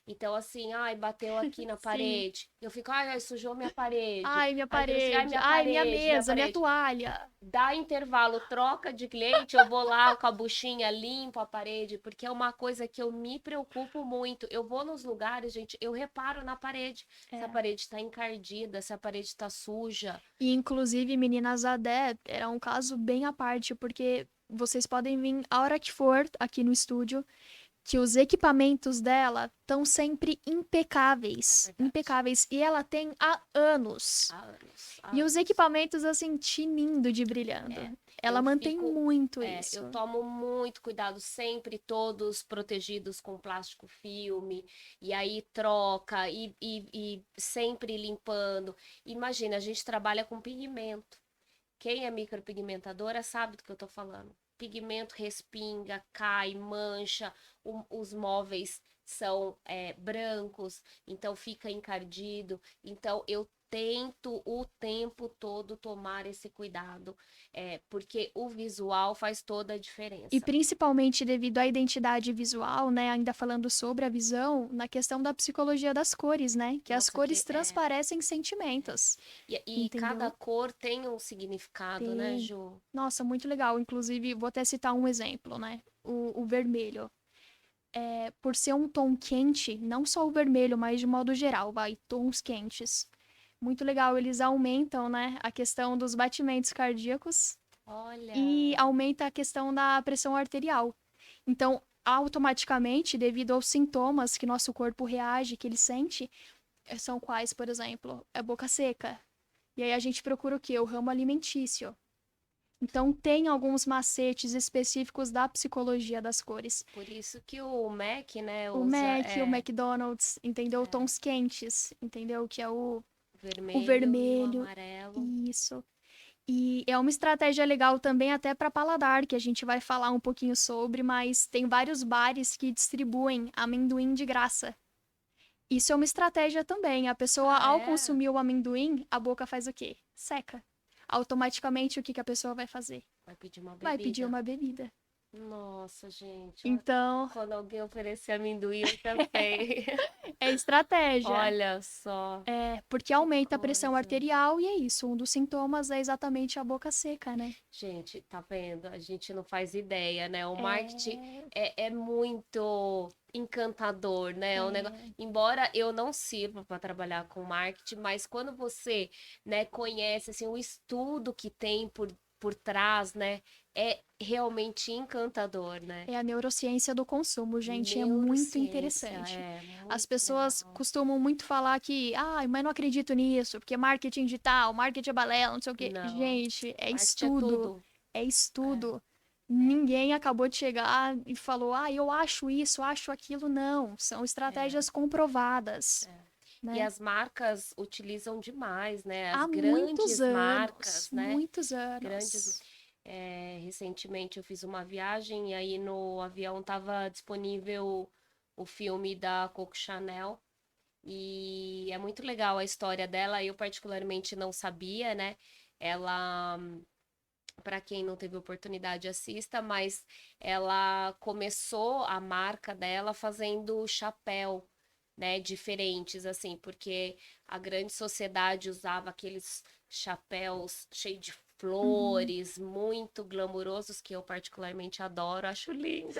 Então, assim, ai, bateu aqui na parede. Eu fico, ai, sujou minha parede. Ai, minha Aí aquilo assim, ai, parede. minha Ai, minha parede, minha mesa, minha parede. toalha. Dá intervalo, troca de cliente, eu vou lá com a buchinha, limpo a parede, porque é uma coisa que eu me preocupo muito. Eu vou nos lugares, gente, eu reparo na parede. Se a parede tá encardida, se a parede tá suja. E, inclusive, meninas, a Dé era um caso bem à parte, porque vocês podem vir a hora que for aqui no estúdio, que os equipamentos dela estão sempre impecáveis. Impecáveis. E ela tem há anos. E os equipamentos, assim, tinindo de brilhando. Ela mantém muito isso. Eu tomo muito cuidado, sempre todos protegidos com plástico filme, e aí troca, e sempre limpando. Imagina, a gente trabalha com pigmento. Quem é micropigmentadora sabe do que eu tô falando. Pigmento respinga, cai, mancha, os móveis são brancos, então fica encardido. Então eu tento o tempo todo tomar esse cuidado, porque o visual faz toda a diferença. E principalmente devido à identidade visual, né? Ainda falando sobre a visão, na questão da psicologia das cores, né? Que as cores transparecem sentimentos. E cada cor tem um significado, né, Ju? Nossa, muito legal. Inclusive, vou até citar um exemplo, né? O vermelho. Por ser um tom quente, não só o vermelho, mas de modo geral, tons quentes. Muito legal, eles aumentam, né, a questão dos batimentos cardíacos. Olha. E aumenta a questão da pressão arterial. Então, automaticamente, devido aos sintomas que nosso corpo reage, que ele sente, são quais, por exemplo, é boca seca. E aí a gente procura o quê? O ramo alimentício. Então, tem alguns macetes específicos da psicologia das cores. Por isso que o Mac, né, o McDonald's, entendeu? Tons quentes, entendeu? Que é o vermelho, vermelho. o amarelo. Isso. E é uma estratégia legal também até para paladar, que a gente vai falar um pouquinho sobre, mas tem vários bares que distribuem amendoim de graça. Isso é uma estratégia também. A pessoa, Ah, ao é? consumir o amendoim, a boca faz o quê? Seca. Automaticamente, o que que a pessoa vai fazer? Vai pedir uma Vai pedir bebida. uma bebida. Nossa, gente. Então, Quando alguém oferecer amendoim, eu já sei. é estratégia. Olha só, É, porque que aumenta a pressão coisa. arterial e é isso. Um dos sintomas é exatamente a boca seca, né? Gente, tá vendo? A gente não faz ideia, né? O marketing É, é muito encantador, né? É um negócio... é, Embora eu não sirva para trabalhar com marketing, mas quando você, né, conhece assim, o estudo que tem por trás, né? É realmente encantador, né? é a neurociência do consumo, gente. É muito Neurociência, interessante. é As muito pessoas legal. costumam muito falar que, mas não acredito nisso, porque marketing digital, marketing é balela, não sei o quê. Não, Gente, é marketing é estudo. tudo. É É, estudo. é, Ninguém acabou de chegar e falou, eu acho isso, acho aquilo. Não. São é. estratégias comprovadas, É. E né? as marcas utilizam demais, né? As Há muitos grandes anos. marcas, né? Muitos Grandes. anos. Recentemente eu fiz uma viagem e aí no avião estava disponível o filme da Coco Chanel. E é muito legal a história dela. Eu particularmente não sabia, né? Ela, para quem não teve oportunidade, assista, mas ela começou a marca dela fazendo chapéu, né, diferentes, assim, porque a grande sociedade usava aqueles chapéus cheios de Uhum. flores, muito glamurosos, que eu particularmente adoro, acho lindo.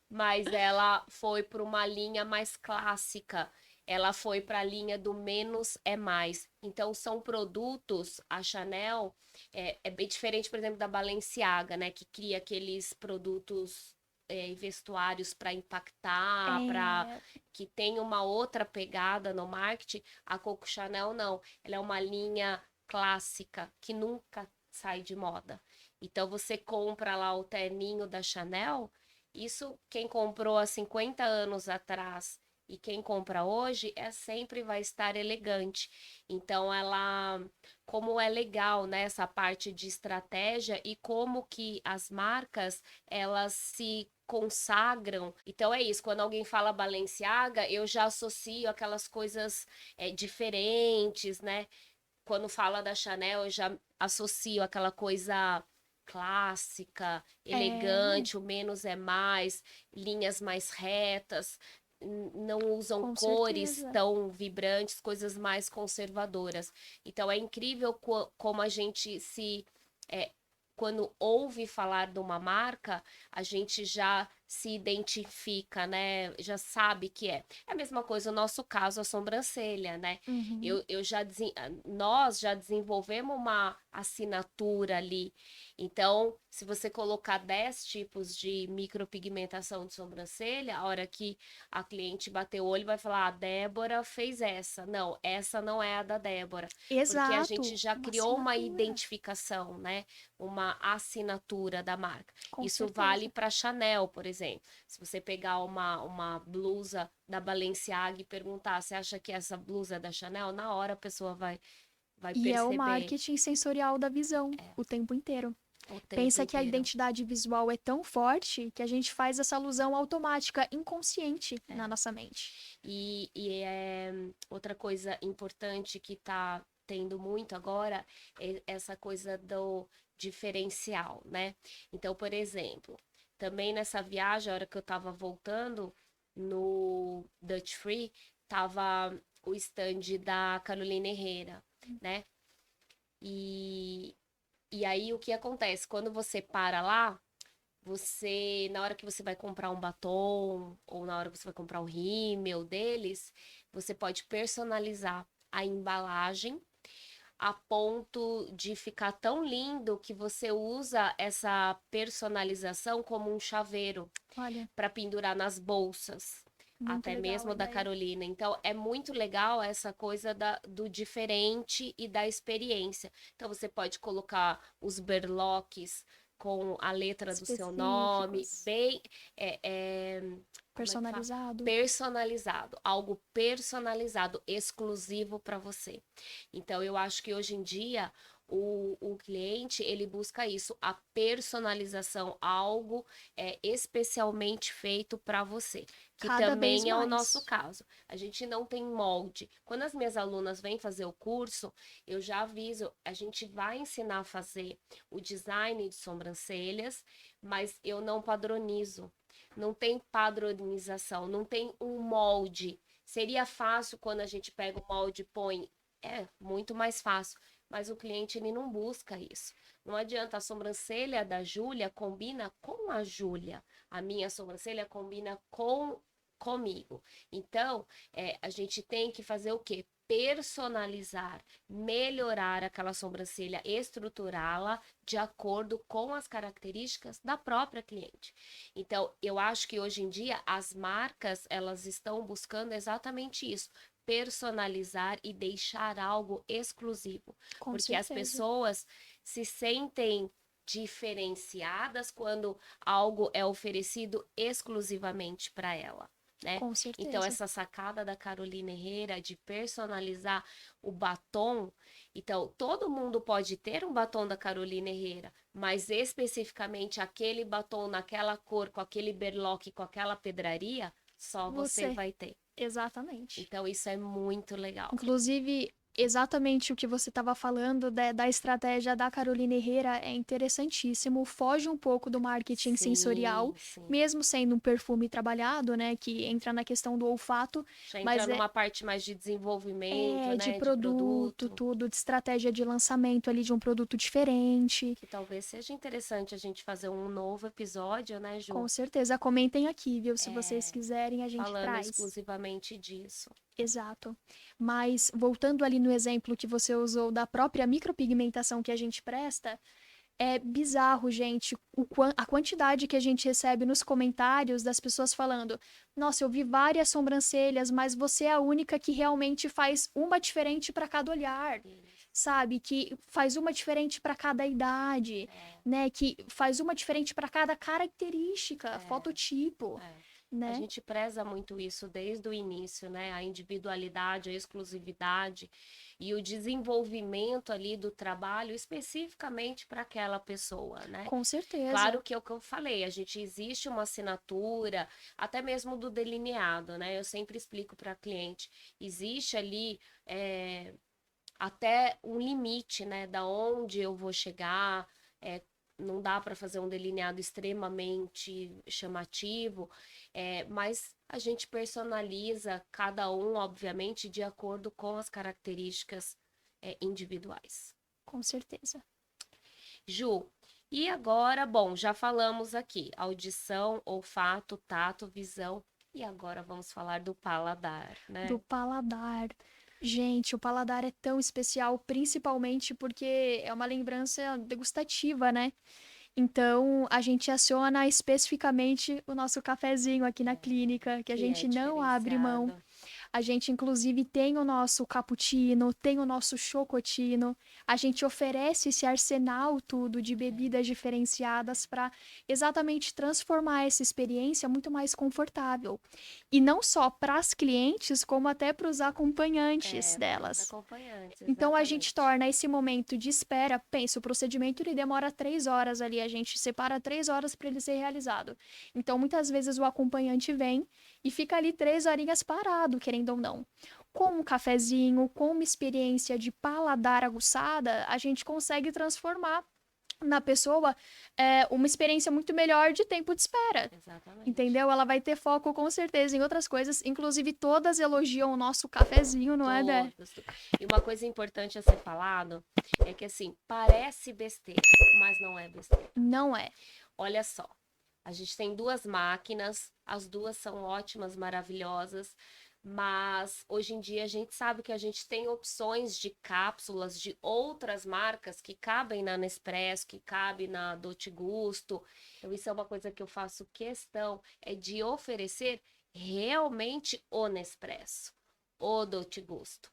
Mas ela foi para uma linha mais clássica. Ela foi para a linha do menos é mais. Então são produtos, a Chanel é bem diferente, por exemplo, da Balenciaga, né, que cria aqueles produtos e vestuários para impactar, para É, que tem uma outra pegada no marketing. A Coco Chanel não, ela é uma linha clássica que nunca sai de moda. Então você compra lá o terninho da Chanel, isso quem comprou há 50 anos atrás e quem compra hoje sempre vai estar elegante. Então ela, como é legal, né, essa parte de estratégia e como que as marcas elas se consagram. Então é isso, quando alguém fala Balenciaga, eu já associo aquelas coisas diferentes, né? Quando fala da Chanel, eu já associo aquela coisa clássica, é, elegante, o menos é mais, linhas mais retas, não usam com cores certeza. tão vibrantes, coisas mais conservadoras. Então é incrível como a gente se é, quando ouve falar de uma marca, a gente já se identifica, né? Já sabe que é. É a mesma coisa no nosso caso, a sobrancelha, né? Uhum. Nós já desenvolvemos uma assinatura ali. Então, se você colocar 10 tipos de micropigmentação de sobrancelha, a hora que a cliente bater o olho, vai falar: a Débora fez essa. Não, essa não é a da Débora. Porque a gente Exato, já uma criou uma assinatura, identificação, né? Uma assinatura da marca. com Isso vale certeza. para Chanel, por exemplo. Se você pegar uma blusa da Balenciaga e perguntar, você acha que essa blusa é da Chanel? Na hora a pessoa vai E é o perceber marketing sensorial da visão o tempo inteiro. o tempo Pensa que a inteiro. identidade visual é tão forte que a gente faz essa alusão automática, inconsciente na É. nossa mente. E outra coisa importante que está tendo muito agora é essa coisa do diferencial, né? Então, por exemplo, também nessa viagem, a hora que eu estava voltando no Dutch Free, tava o stand da Carolina Herrera, né? E, e aí o que acontece? Quando você para lá, na hora que você vai comprar um batom, ou na hora que você vai comprar um rímel deles, você pode personalizar a embalagem a ponto de ficar tão lindo que você usa essa personalização como um chaveiro Olha, para pendurar nas bolsas, muito até legal a mesmo da ideia. Carolina. Então é muito legal essa coisa do diferente e da experiência. Então você pode colocar os berloques com a letra do seu nome, Específicos, bem é, é, como é que fala? personalizado. Personalizado, algo personalizado, exclusivo para você. Então eu acho que hoje em dia o cliente, ele busca isso, a personalização, algo especialmente feito para você, que Cada vez também é o nosso mais. caso. A gente não tem molde. Quando as minhas alunas vêm fazer o curso, eu já aviso, a gente vai ensinar a fazer o design de sobrancelhas, mas eu não padronizo. Não tem padronização, não tem um molde. Seria fácil quando a gente pega o molde e põe. É muito mais fácil. Mas o cliente ele não busca isso. Não adianta, a sobrancelha da Júlia combina com a Júlia. A minha sobrancelha combina comigo. Então, a gente tem que fazer o quê? Personalizar, melhorar aquela sobrancelha, estruturá-la de acordo com as características da própria cliente. Então, eu acho que hoje em dia as marcas, elas estão buscando exatamente isso, personalizar e deixar algo exclusivo, Com porque as certeza. pessoas se sentem diferenciadas quando algo é oferecido exclusivamente para ela. Né? Com Então, certeza. essa sacada da Carolina Herrera de personalizar o batom. Então, todo mundo pode ter um batom da Carolina Herrera, mas especificamente aquele batom naquela cor, com aquele berloque, com aquela pedraria, só você Você. vai ter. Exatamente. Então, isso é muito legal. Inclusive, exatamente o que você estava falando da estratégia da Carolina Herrera é interessantíssimo. Foge um pouco do marketing sensorial, Sim, sim. mesmo sendo um perfume trabalhado, né? Que entra na questão do olfato, Já entra mas numa parte mais de desenvolvimento, de né? De produto, produto. tudo, de estratégia de lançamento ali de um produto diferente. Que talvez seja interessante a gente fazer um novo episódio, né, Ju? Com certeza, comentem aqui, viu? Se vocês quiserem, a gente Falando traz. exclusivamente disso. Exato. Mas voltando ali no exemplo que você usou da própria micropigmentação que a gente presta, é bizarro, gente, a quantidade que a gente recebe nos comentários das pessoas falando: Nossa, eu vi várias sobrancelhas, mas você é a única que realmente faz uma diferente para cada olhar, sabe? Que faz uma diferente para cada idade, né? Que faz uma diferente para cada característica, fototipo, A né? gente preza muito isso desde o início, né? A individualidade, a exclusividade e o desenvolvimento ali do trabalho especificamente para aquela pessoa, né? Com certeza. Claro que é o que eu falei, a gente existe uma assinatura, até mesmo do delineado, né? Eu sempre explico para a cliente, existe ali até um limite, né? Da onde eu vou chegar, não dá para fazer um delineado extremamente chamativo, mas a gente personaliza cada um, obviamente, de acordo com as características individuais. Com certeza. Ju, e agora, bom, já falamos aqui, audição, olfato, tato, visão, e agora vamos falar do paladar, Do né? paladar. Gente, o paladar é tão especial, principalmente porque é uma lembrança degustativa, né? Então, a gente aciona especificamente o nosso cafezinho aqui na clínica, que a Que é gente não abre mão. diferenciado. A gente, inclusive, tem o nosso cappuccino, tem o nosso chocotino. A gente oferece esse arsenal tudo de bebidas diferenciadas para exatamente transformar essa experiência muito mais confortável. E não só para as clientes, como até para os acompanhantes Para os delas. acompanhantes, Então a gente exatamente. torna esse momento de espera, pensa, o procedimento ele demora 3 horas ali, a gente separa 3 horas para ele ser realizado. Então muitas vezes o acompanhante vem e fica ali 3 horinhas parado, querendo ou não. Com um cafezinho, com uma experiência de paladar aguçada, a gente consegue transformar na pessoa uma experiência muito melhor de tempo de espera. Exatamente. Entendeu? Ela vai ter foco com certeza em outras coisas, inclusive todas elogiam o nosso cafezinho, não é, Dé? Todos. E uma coisa importante a ser falado é que assim, parece besteira, mas não é besteira. Não é. Olha só, a gente tem duas máquinas, as duas são ótimas, maravilhosas, mas hoje em dia a gente sabe que a gente tem opções de cápsulas de outras marcas que cabem na Nespresso, que cabe na Dolce Gusto. Então isso é uma coisa que eu faço questão, é de oferecer realmente o Nespresso, o Dolce Gusto.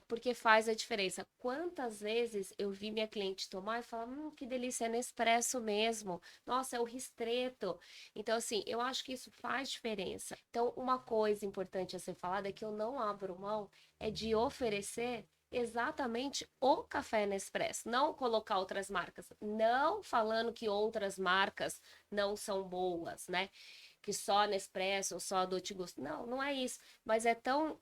Porque faz a diferença. Quantas vezes eu vi minha cliente tomar e falar, que delícia, é Nespresso mesmo. Nossa, é o Ristretto. Então, assim, eu acho que isso faz diferença. Então, uma coisa importante a ser falada é que eu não abro mão é de oferecer exatamente o café Nespresso, não colocar outras marcas, não falando que outras marcas não são boas, né? Que só Nespresso ou só Dolce Gusto. Não, não é isso. Mas é tão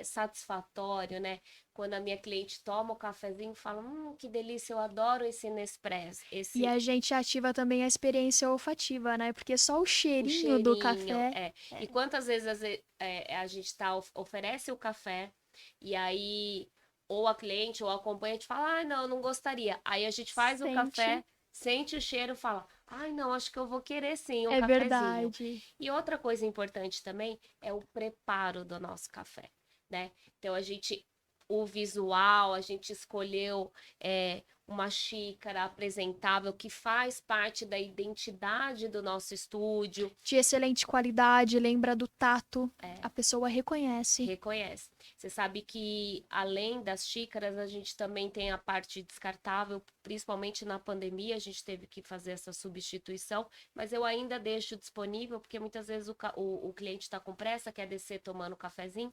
satisfatório, né? Quando a minha cliente toma o cafezinho e fala, que delícia, eu adoro esse Nespresso, E esse a gente ativa também a experiência olfativa, né? Porque só o o cheirinho do cheirinho, café. E quantas vezes a gente oferece o café e aí ou a cliente ou a acompanhante fala, não, eu não gostaria. Aí a gente faz o Sente. café, sente o cheiro, fala, não, acho que eu vou querer sim um É cafezinho. verdade. E outra coisa importante também é o preparo do nosso café, né? Então o visual, a gente escolheu uma xícara apresentável que faz parte da identidade do nosso estúdio. De excelente qualidade, lembra do tato. É, A pessoa reconhece. reconhece. Você sabe que além das xícaras, a gente também tem a parte descartável, principalmente na pandemia, a gente teve que fazer essa substituição, mas eu ainda deixo disponível, porque muitas vezes o cliente está com pressa, quer descer tomando cafezinho,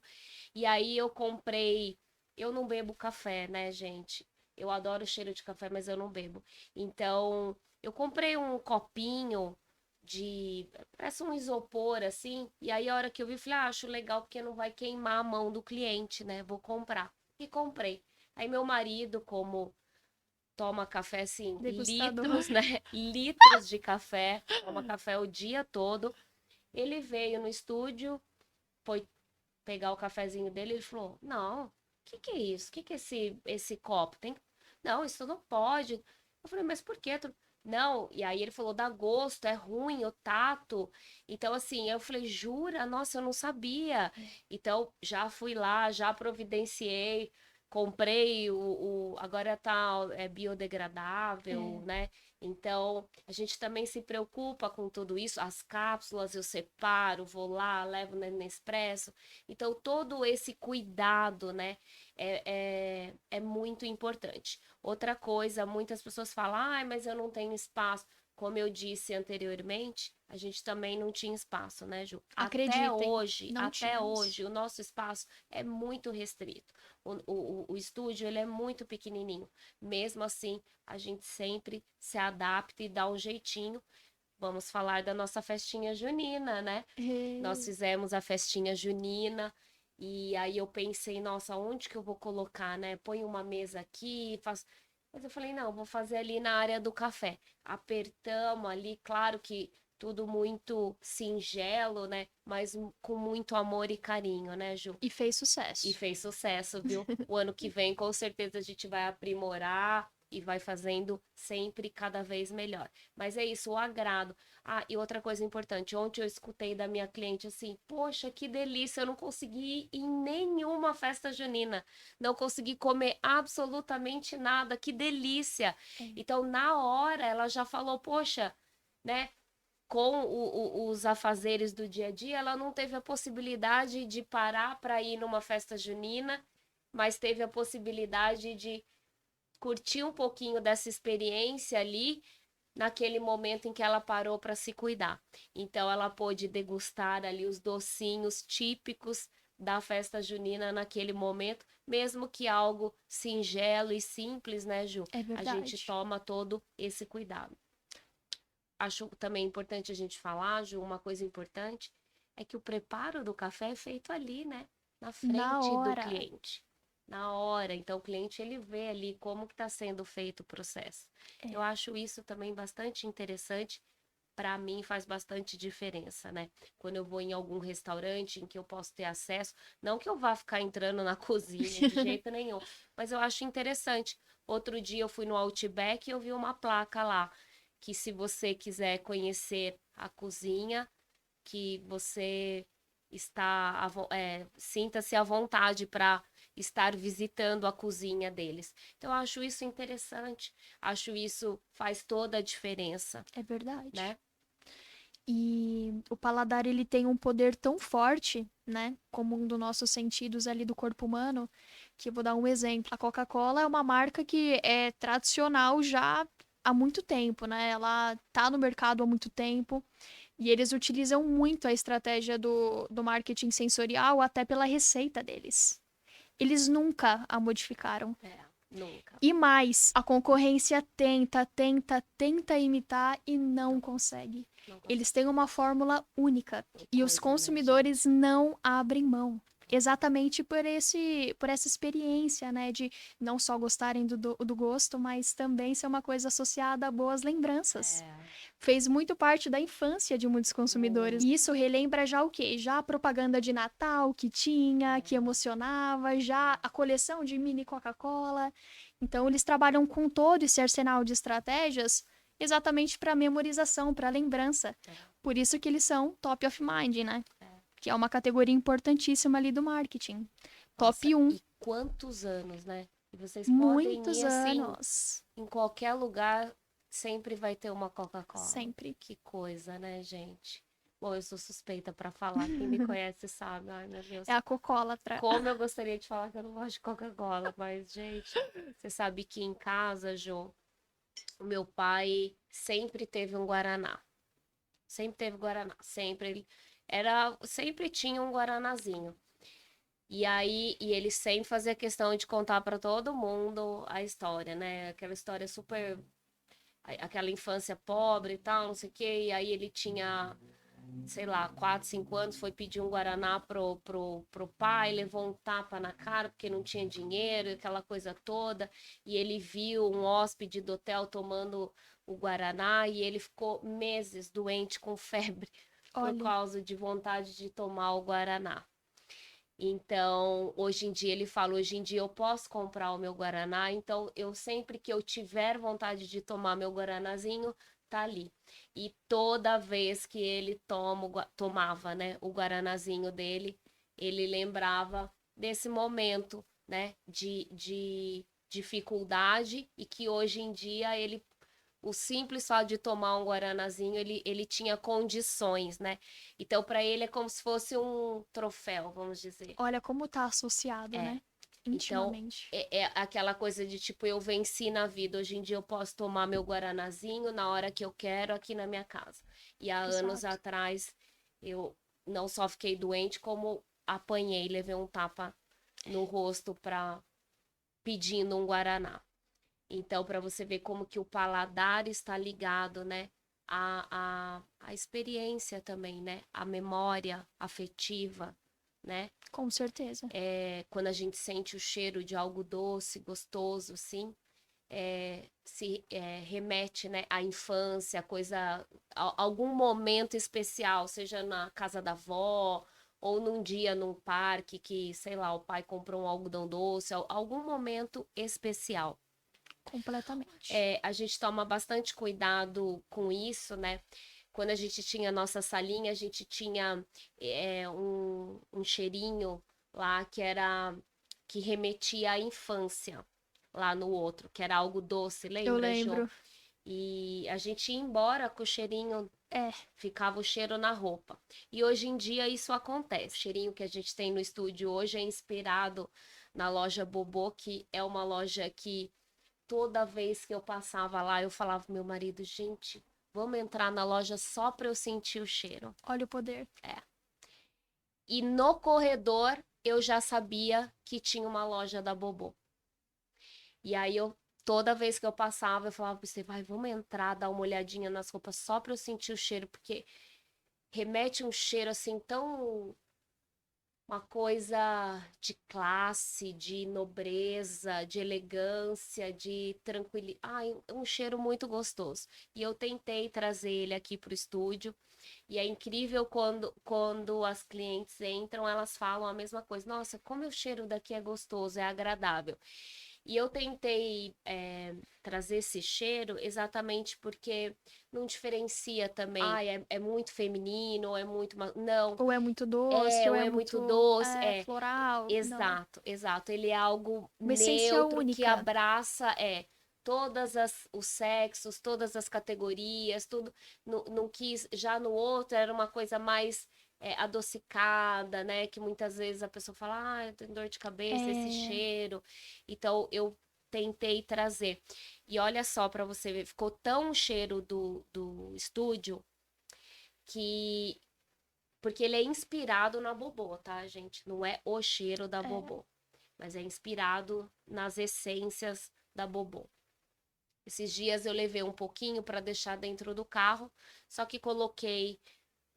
e aí eu comprei. Eu não bebo café, né, gente? Eu adoro o cheiro de café, mas eu não bebo. Então, eu comprei um copinho de. Parece um isopor, assim. E aí, a hora que eu vi, falei, acho legal porque não vai queimar a mão do cliente, né? Vou comprar. E comprei. Aí, meu marido, como toma café, assim, Degustador. litros, né? Litros de café, toma café o dia todo. Ele veio no estúdio, foi pegar o cafezinho dele, ele falou: Não, o que é isso? O que é esse copo? Não, isso não pode. Eu falei: Mas por quê? Não, e aí ele falou: Dá gosto, é ruim, o tato. Então, assim, eu falei: Jura? Nossa, eu não sabia. Então, já fui lá, já providenciei. Comprei agora tá biodegradável, É. né? Então, a gente também se preocupa com tudo isso. As cápsulas eu separo, vou lá, levo no Nespresso. Então, todo esse cuidado, né, é muito importante. Outra coisa, muitas pessoas falam, mas eu não tenho espaço. Como eu disse anteriormente, a gente também não tinha espaço, né, Ju? Acreditem, não Até tínhamos. hoje, o nosso espaço é muito restrito. O estúdio, ele é muito pequenininho. Mesmo assim, a gente sempre se adapta e dá um jeitinho. Vamos falar da nossa festinha junina, né? Nós É. fizemos a festinha junina e aí eu pensei, nossa, onde que eu vou colocar, né? Põe uma mesa aqui, faço. Mas eu falei, não, vou fazer ali na área do café. Apertamos ali, claro que tudo muito singelo, né? Mas com muito amor e carinho, né, Ju? E fez E sucesso. fez sucesso, viu? O ano que vem, com certeza, a gente vai aprimorar e vai fazendo sempre cada vez melhor. Mas é isso, o agrado. E outra coisa importante, ontem eu escutei da minha cliente assim: Poxa, que delícia, eu não consegui ir em nenhuma festa junina, não consegui comer absolutamente nada, que delícia. É. Então, na hora, ela já falou: Poxa, né? Com os afazeres do dia a dia, ela não teve a possibilidade de parar para ir numa festa junina, mas teve a possibilidade de curtir um pouquinho dessa experiência ali naquele momento em que ela parou para se cuidar. Então ela pôde degustar ali os docinhos típicos da festa junina naquele momento, mesmo que algo singelo e simples, né, Ju? É A gente verdade. toma todo esse cuidado. Acho também importante a gente falar, Ju, uma coisa importante é que o preparo do café é feito ali, né? Na Na frente do hora. cliente. Na hora. Então, o cliente, ele vê ali como que está sendo feito o processo. Eu É. acho isso também bastante interessante. Para mim, faz bastante diferença, né? Quando eu vou em algum restaurante em que eu posso ter acesso, não que eu vá ficar entrando na cozinha de jeito nenhum, mas eu acho interessante. Outro dia eu fui no Outback e eu vi uma placa lá que se você quiser conhecer a cozinha, que você sinta-se à vontade para estar visitando a cozinha deles. Então, eu acho isso interessante, acho isso faz toda a diferença, É verdade. né? E o paladar ele tem um poder tão forte, né, como um dos nossos sentidos ali do corpo humano, que eu vou dar um exemplo. A Coca-Cola é uma marca que é tradicional já há muito tempo, né? Ela tá no mercado há muito tempo e eles utilizam muito a estratégia do marketing sensorial até pela receita deles. Eles nunca a modificaram. Nunca. E mais, a concorrência tenta imitar e não consegue. Eles têm uma fórmula única e os consumidores não abrem mão. Exatamente por essa experiência, né, de não só gostarem do gosto, mas também ser uma coisa associada a boas lembranças. Fez muito parte da infância de muitos consumidores. E isso relembra já o quê? Já a propaganda de Natal que tinha, que emocionava, já a coleção de mini Coca-Cola. Então, eles trabalham com todo esse arsenal de estratégias exatamente para memorização, para lembrança. Por isso que eles são top of mind, né? Que é uma categoria importantíssima ali do marketing. Top 1. E quantos anos, né? E vocês Muitos podem ir, assim, anos. em qualquer lugar, sempre vai ter uma Coca-Cola. Sempre. Que coisa, né, gente? Bom, eu sou suspeita pra falar. Quem me conhece sabe. Ai, meu Deus. É a Coca-Cola. Como eu gostaria de falar que eu não gosto de Coca-Cola, mas, gente, você sabe que em casa, Jô, o meu pai sempre teve um Guaraná. Sempre teve Guaraná. Sempre tinha um Guaranazinho. E aí, ele sempre fazia questão de contar para todo mundo a história, né? Aquela história super. Aquela infância pobre e tal, não sei o quê. E aí ele tinha, sei lá, 4, 5 anos, foi pedir um Guaraná pro pai, levou um tapa na cara porque não tinha dinheiro, aquela coisa toda. E ele viu um hóspede do hotel tomando o Guaraná e ele ficou meses doente com febre por causa de vontade de tomar o Guaraná. Então, hoje em dia, ele fala, hoje em dia eu posso comprar o meu Guaraná, então eu sempre que eu tiver vontade de tomar meu Guaranazinho, tá ali. E toda vez que ele tomava, né, o Guaranazinho dele, ele lembrava desse momento, né, de dificuldade e que hoje em dia o simples fato de tomar um guaranazinho, ele tinha condições, né? Então, para ele é como se fosse um troféu, vamos dizer. Olha como tá associado, né? Intimamente. Então, é aquela coisa de tipo, eu venci na vida. Hoje em dia eu posso tomar meu guaranazinho na hora que eu quero aqui na minha casa. E há anos atrás, eu não só fiquei doente, como apanhei, levei um tapa no rosto pedindo um guaraná. Então, para você ver como que o paladar está ligado, né? A experiência também, né? A memória afetiva, né? Com certeza. Quando a gente sente o cheiro de algo doce, gostoso, assim, se remete, né, à infância, algum momento especial, seja na casa da avó, ou num dia num parque que, sei lá, o pai comprou um algodão doce, algum momento especial. Completamente. A gente toma bastante cuidado com isso, né? Quando a gente tinha a nossa salinha, a gente tinha um cheirinho lá que remetia à infância lá no outro, que era algo doce, lembra, Eu lembro. Jo? E a gente ia embora com o cheirinho, ficava o cheiro na roupa. E hoje em dia isso acontece. O cheirinho que a gente tem no estúdio hoje é inspirado na loja Bobô, que é uma loja que toda vez que eu passava lá, eu falava pro meu marido, gente, vamos entrar na loja só pra eu sentir o cheiro. Olha o poder. E no corredor, eu já sabia que tinha uma loja da Bobô. E aí, toda vez que eu passava, eu falava pra você, vamos entrar, dar uma olhadinha nas roupas só pra eu sentir o cheiro, porque remete um cheiro assim tão... uma coisa de classe, de nobreza, de elegância, de tranquilidade. Ai, um cheiro muito gostoso. E eu tentei trazer ele aqui para o estúdio. E é incrível quando as clientes entram, elas falam a mesma coisa. Nossa, como o cheiro daqui é gostoso, é agradável. E eu tentei trazer esse cheiro exatamente porque não diferencia também. É muito feminino, ou é muito... Não. Ou é muito doce, ou é muito doce. Floral. Exato, exato. Ele é algo Uma essência neutro que única. abraça todas os sexos, todas as categorias, tudo. Não quis, já no outro era uma coisa mais adocicada, né? Que muitas vezes a pessoa fala, eu tenho dor de cabeça, esse cheiro. Então eu tentei trazer. E olha só para você ver, ficou tão o cheiro do estúdio que... Porque ele é inspirado na Bobô, tá, gente? Não é o cheiro da Bobô. mas é inspirado nas essências da Bobô. Esses dias eu levei um pouquinho para deixar dentro do carro, só que coloquei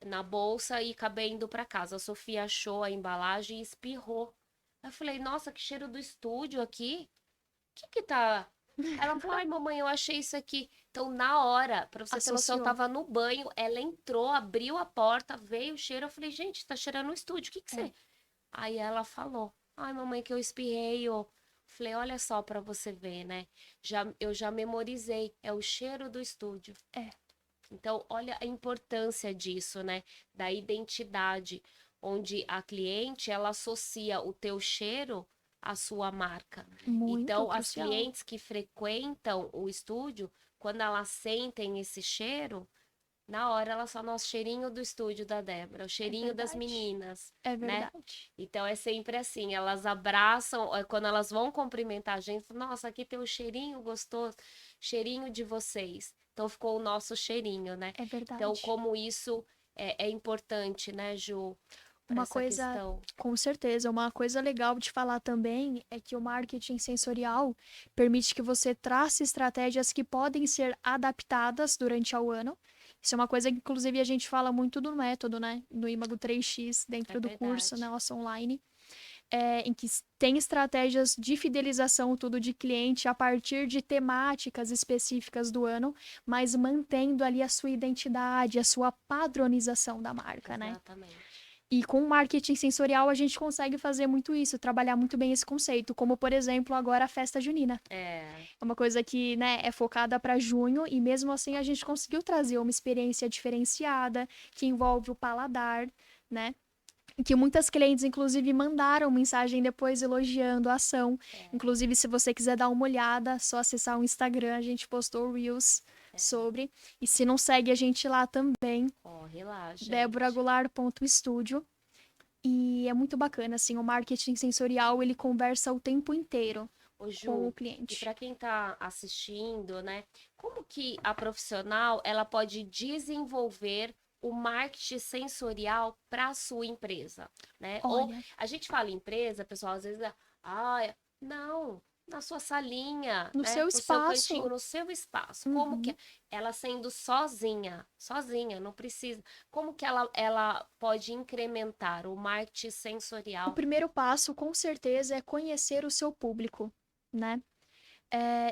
na bolsa e acabei indo para casa. A Sofia achou a embalagem e espirrou. Eu falei, nossa, que cheiro do estúdio aqui. Que tá? Ela falou, ai, mamãe, eu achei isso aqui. Então, na hora, pra você ter noção, eu Associou. tava no banho, ela entrou, abriu a porta, veio o cheiro. Eu falei, gente, tá cheirando no estúdio, o que que É. você... Aí ela falou, ai, mamãe, que eu espirrei, ó. Falei, olha só pra você ver, né? Eu já memorizei, é o cheiro do estúdio. É. Então, olha a importância disso, né? Da identidade, onde a cliente, ela associa o teu cheiro à sua marca. Muito Então, as crucial. clientes que frequentam o estúdio, quando elas sentem esse cheiro, na hora elas falam, nossa, cheirinho do estúdio da Débora, o cheirinho das verdade. meninas, É né? verdade. Então, é sempre assim, elas abraçam, quando elas vão cumprimentar a gente, falam, nossa, aqui tem um cheirinho gostoso, cheirinho de vocês. Então, ficou o nosso cheirinho, né? É verdade. Então, como isso é importante, né, Ju, para Uma essa coisa, questão. com certeza, uma coisa legal de falar também é que o marketing sensorial permite que você trace estratégias que podem ser adaptadas durante ao ano. Isso é uma coisa que, inclusive, a gente fala muito do método, né? Do Imago 3x, dentro do curso, Verdade. nosso online. Em que tem estratégias de fidelização tudo de cliente a partir de temáticas específicas do ano, mas mantendo ali a sua identidade, a sua padronização da marca, né? Exatamente. E com o marketing sensorial a gente consegue fazer muito isso, trabalhar muito bem esse conceito, como por exemplo agora a festa junina. É uma coisa que, né, é focada para junho e mesmo assim a gente conseguiu trazer uma experiência diferenciada que envolve o paladar, né? Que muitas clientes, inclusive, mandaram mensagem depois elogiando a ação. Inclusive, se você quiser dar uma olhada, só acessar o Instagram, a gente postou Reels sobre. E se não segue a gente lá também, Corre lá, gente. deboragoulart.studio. E é muito bacana, assim, o marketing sensorial, ele conversa o tempo inteiro Ô, com Ju, o cliente. e para quem está assistindo, né? Como que a profissional ela pode desenvolver o marketing sensorial para a sua empresa, né? Ou Olha, a gente fala empresa, pessoal, às vezes, não, na sua salinha, no né? seu No seu cantinho, espaço. no seu espaço. Como que Uhum. ela sendo sozinha, não precisa. Como que ela pode incrementar o marketing O sensorial? primeiro passo, com certeza, é conhecer o seu público, né?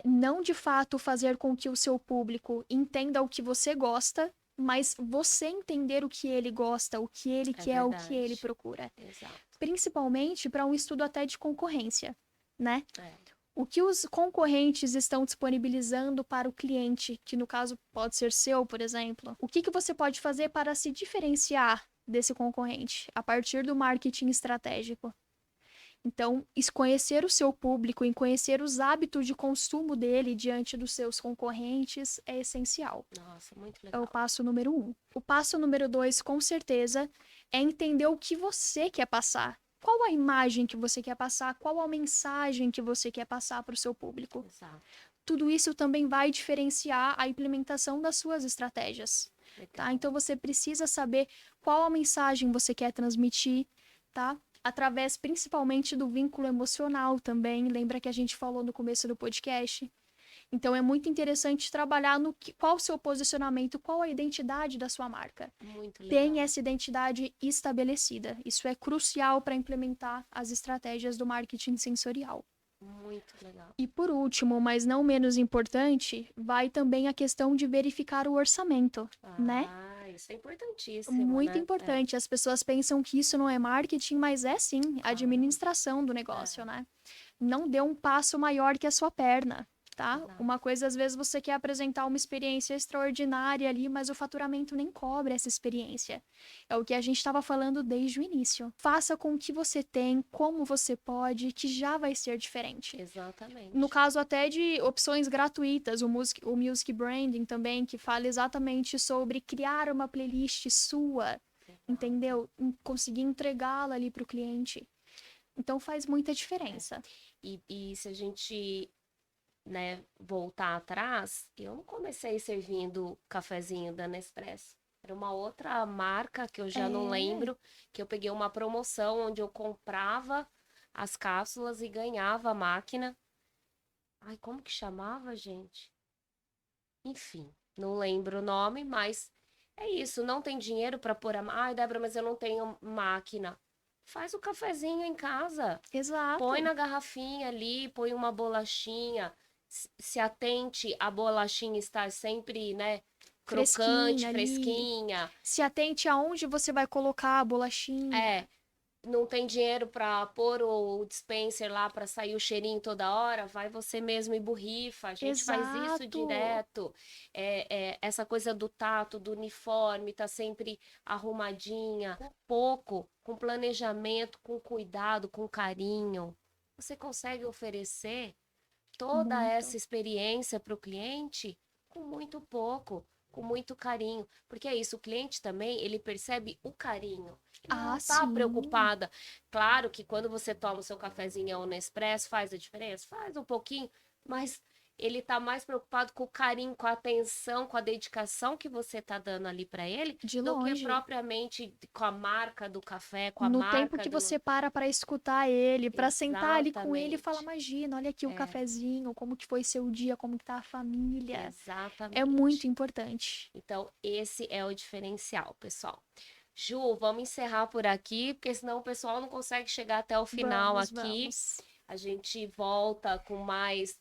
Não de fato fazer com que o seu público entenda o que você gosta, mas você entender o que ele gosta, o que ele É quer, o que ele verdade. procura. Exato. Principalmente para um estudo até de concorrência, né? É. O que os concorrentes estão disponibilizando para o cliente, que no caso pode ser seu, por exemplo. O que você pode fazer para se diferenciar desse concorrente a partir do marketing estratégico? Então, conhecer o seu público e conhecer os hábitos de consumo dele diante dos seus concorrentes é essencial. Nossa, muito É o legal. passo número 1. O passo número 2, com certeza, é entender o que você quer passar. Qual a imagem que você quer passar? Qual a mensagem que você quer passar para o seu público? Exato. Tudo isso também vai diferenciar a implementação das suas estratégias. Legal. Tá? Então você precisa saber qual a mensagem você quer transmitir, tá? Através principalmente do vínculo emocional também. Lembra que a gente falou no começo do podcast? Então é muito interessante trabalhar no qual o seu posicionamento, qual a identidade da sua marca. Muito legal. Tem essa identidade estabelecida. Isso é crucial para implementar as estratégias do marketing sensorial. Muito legal. E por último, mas não menos importante, vai também a questão de verificar o orçamento, né? Isso é importantíssimo, Muito né? importante. As pessoas pensam que isso não é marketing, mas é sim administração do negócio, né? Não dê um passo maior que a sua perna, tá? Exato. Uma coisa, às vezes, você quer apresentar uma experiência extraordinária ali, mas o faturamento nem cobre essa experiência. É o que a gente estava falando desde o início. Faça com o que você tem, como você pode, que já vai ser diferente. Exatamente. No caso até de opções gratuitas, o Music Branding também, que fala exatamente sobre criar uma playlist sua, entendeu? Conseguir entregá-la ali para o cliente. Então faz muita diferença. E se a gente, né, voltar atrás, eu não comecei servindo cafezinho da Nespresso. Era uma outra marca que eu já não lembro, que eu peguei uma promoção onde eu comprava as cápsulas e ganhava a máquina. Ai, como que chamava, gente? Enfim, não lembro o nome, mas é isso. Não tem dinheiro para pôr a. Ai, Débora, mas eu não tenho máquina. Faz o cafezinho em casa. Põe Exato. na garrafinha ali, põe uma bolachinha. Se atente a bolachinha estar sempre, né? Crocante, Fresquinha ali. fresquinha. Se atente aonde você vai colocar a É, bolachinha. não tem dinheiro para pôr o dispenser lá para sair o cheirinho toda hora, vai você mesmo e borrifa. A gente faz isso Exato. direto. Essa coisa do tato, do uniforme, tá sempre arrumadinha, pouco, com planejamento, com cuidado, com carinho. Você consegue oferecer toda essa Muito. experiência para o cliente com muito pouco, com muito carinho, porque é isso, o cliente também, ele percebe o carinho. Ele não Ah, está sim. preocupada. Claro que quando você toma o seu cafezinho ou Nespresso, faz a diferença, faz um pouquinho, mas ele está mais preocupado com o carinho, com a atenção, com a dedicação que você está dando ali para ele, De do que longe. propriamente com a marca do café, com a No tempo marca que do. você para escutar ele, para sentar ali com ele e falar, Exatamente. imagina, olha aqui o É, cafezinho, como que foi seu dia, como que tá a família. É muito exatamente. importante. Então, esse é o diferencial, pessoal. Ju, vamos encerrar por aqui, porque senão o pessoal não consegue chegar até o final Vamos, aqui. vamos. A gente volta com mais.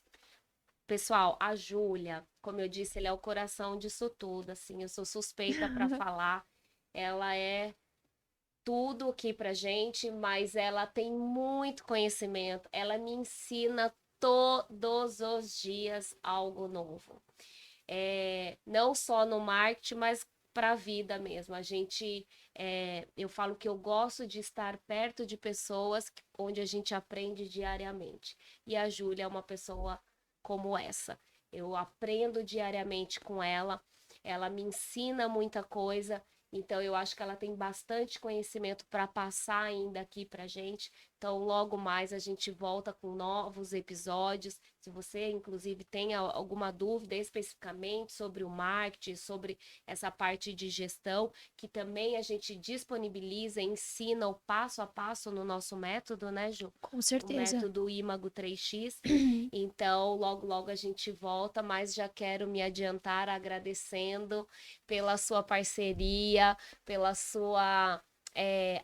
Pessoal, a Júlia, como eu disse, ele é o coração disso tudo, assim, eu sou suspeita para falar. Ela é tudo aqui pra gente, mas ela tem muito conhecimento. Ela me ensina todos os dias algo novo. Não só no marketing, mas para a vida mesmo. Eu falo que eu gosto de estar perto de pessoas onde a gente aprende diariamente. E a Júlia é uma pessoa como essa. Eu aprendo diariamente com ela, ela me ensina muita coisa. Então, eu acho que ela tem bastante conhecimento para passar ainda aqui para gente. Então, logo mais a gente volta com novos episódios. Se você, inclusive, tem alguma dúvida especificamente sobre o marketing, sobre essa parte de gestão, que também a gente disponibiliza, ensina o passo a passo no nosso método, né, Ju? Com O certeza. método Imago 3X. Então, logo, logo a gente volta, mas já quero me adiantar agradecendo pela sua parceria, pela sua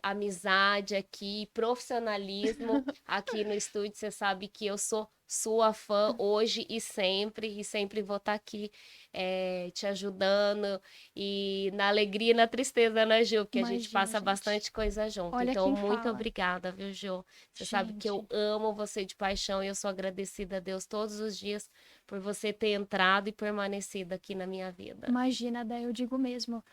amizade aqui, profissionalismo aqui no estúdio. Você sabe que eu sou sua fã hoje e sempre vou estar aqui te ajudando e na alegria e na tristeza, né, Gil? Porque a gente Imagina, passa gente. bastante coisa junto. Olha Então, quem muito fala. obrigada, viu, Gil? Você sabe que eu Gente, amo você de paixão e eu sou agradecida a Deus todos os dias por você ter entrado e permanecido aqui na minha vida. imagina, Dé, eu digo mesmo.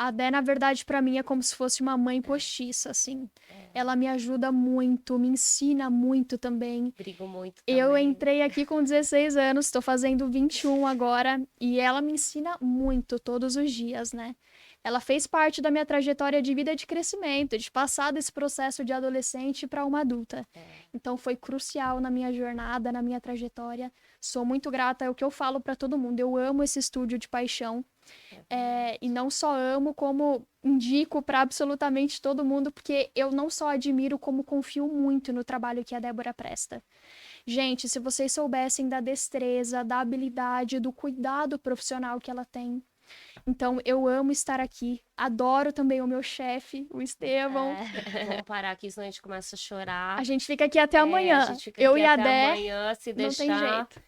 A Dé, na verdade, pra mim é como se fosse uma mãe postiça, assim. Ela me ajuda muito, me ensina muito também. Brigo muito Eu também. entrei aqui com 16 anos, estou fazendo 21 agora, e ela me ensina muito todos os dias, né? Ela fez parte da minha trajetória de vida de crescimento, de passar desse processo de adolescente para uma adulta. Então foi crucial na minha jornada, na minha trajetória. Sou muito grata, é o que eu falo para todo mundo. Eu amo esse estúdio de paixão. E não só amo, como indico para absolutamente todo mundo, porque eu não só admiro, como confio muito no trabalho que a Débora presta. Gente, se vocês soubessem da destreza, da habilidade, do cuidado profissional que ela tem. Então, eu amo estar aqui. Adoro também o meu chefe, o Estevão. Vamos parar aqui, senão a gente começa a A chorar. gente fica aqui até A amanhã. gente fica Eu aqui e a até Dé, amanhã, se não tem deixar. jeito.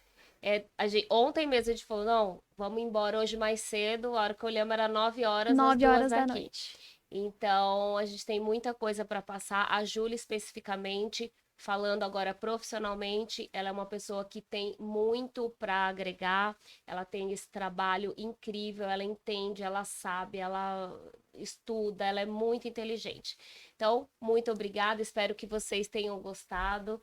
Ontem mesmo a gente falou, não, vamos embora hoje mais cedo. A hora que olhamos era 9 horas, as 9 horas duas da aqui. noite. Então, a gente tem muita coisa para passar. A Júlia, especificamente, falando agora profissionalmente, ela é uma pessoa que tem muito para agregar. Ela tem esse trabalho incrível, ela entende, ela sabe, ela estuda, ela é muito inteligente. Então, muito obrigada. Espero que vocês tenham gostado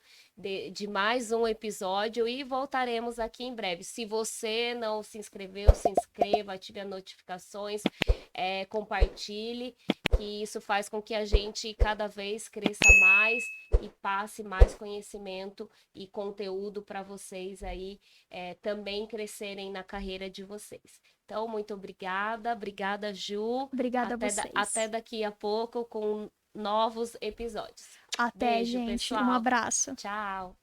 de mais um episódio e voltaremos aqui em breve. Se você não se inscreveu, se inscreva, ative as notificações, compartilhe, que isso faz com que a gente cada vez cresça mais e passe mais conhecimento e conteúdo para vocês aí também crescerem na carreira de vocês. Então, muito obrigada. Obrigada, Ju. Obrigada a vocês. Até daqui a pouco com novos episódios. Até, Beijo, gente. pessoal. Um abraço. Tchau.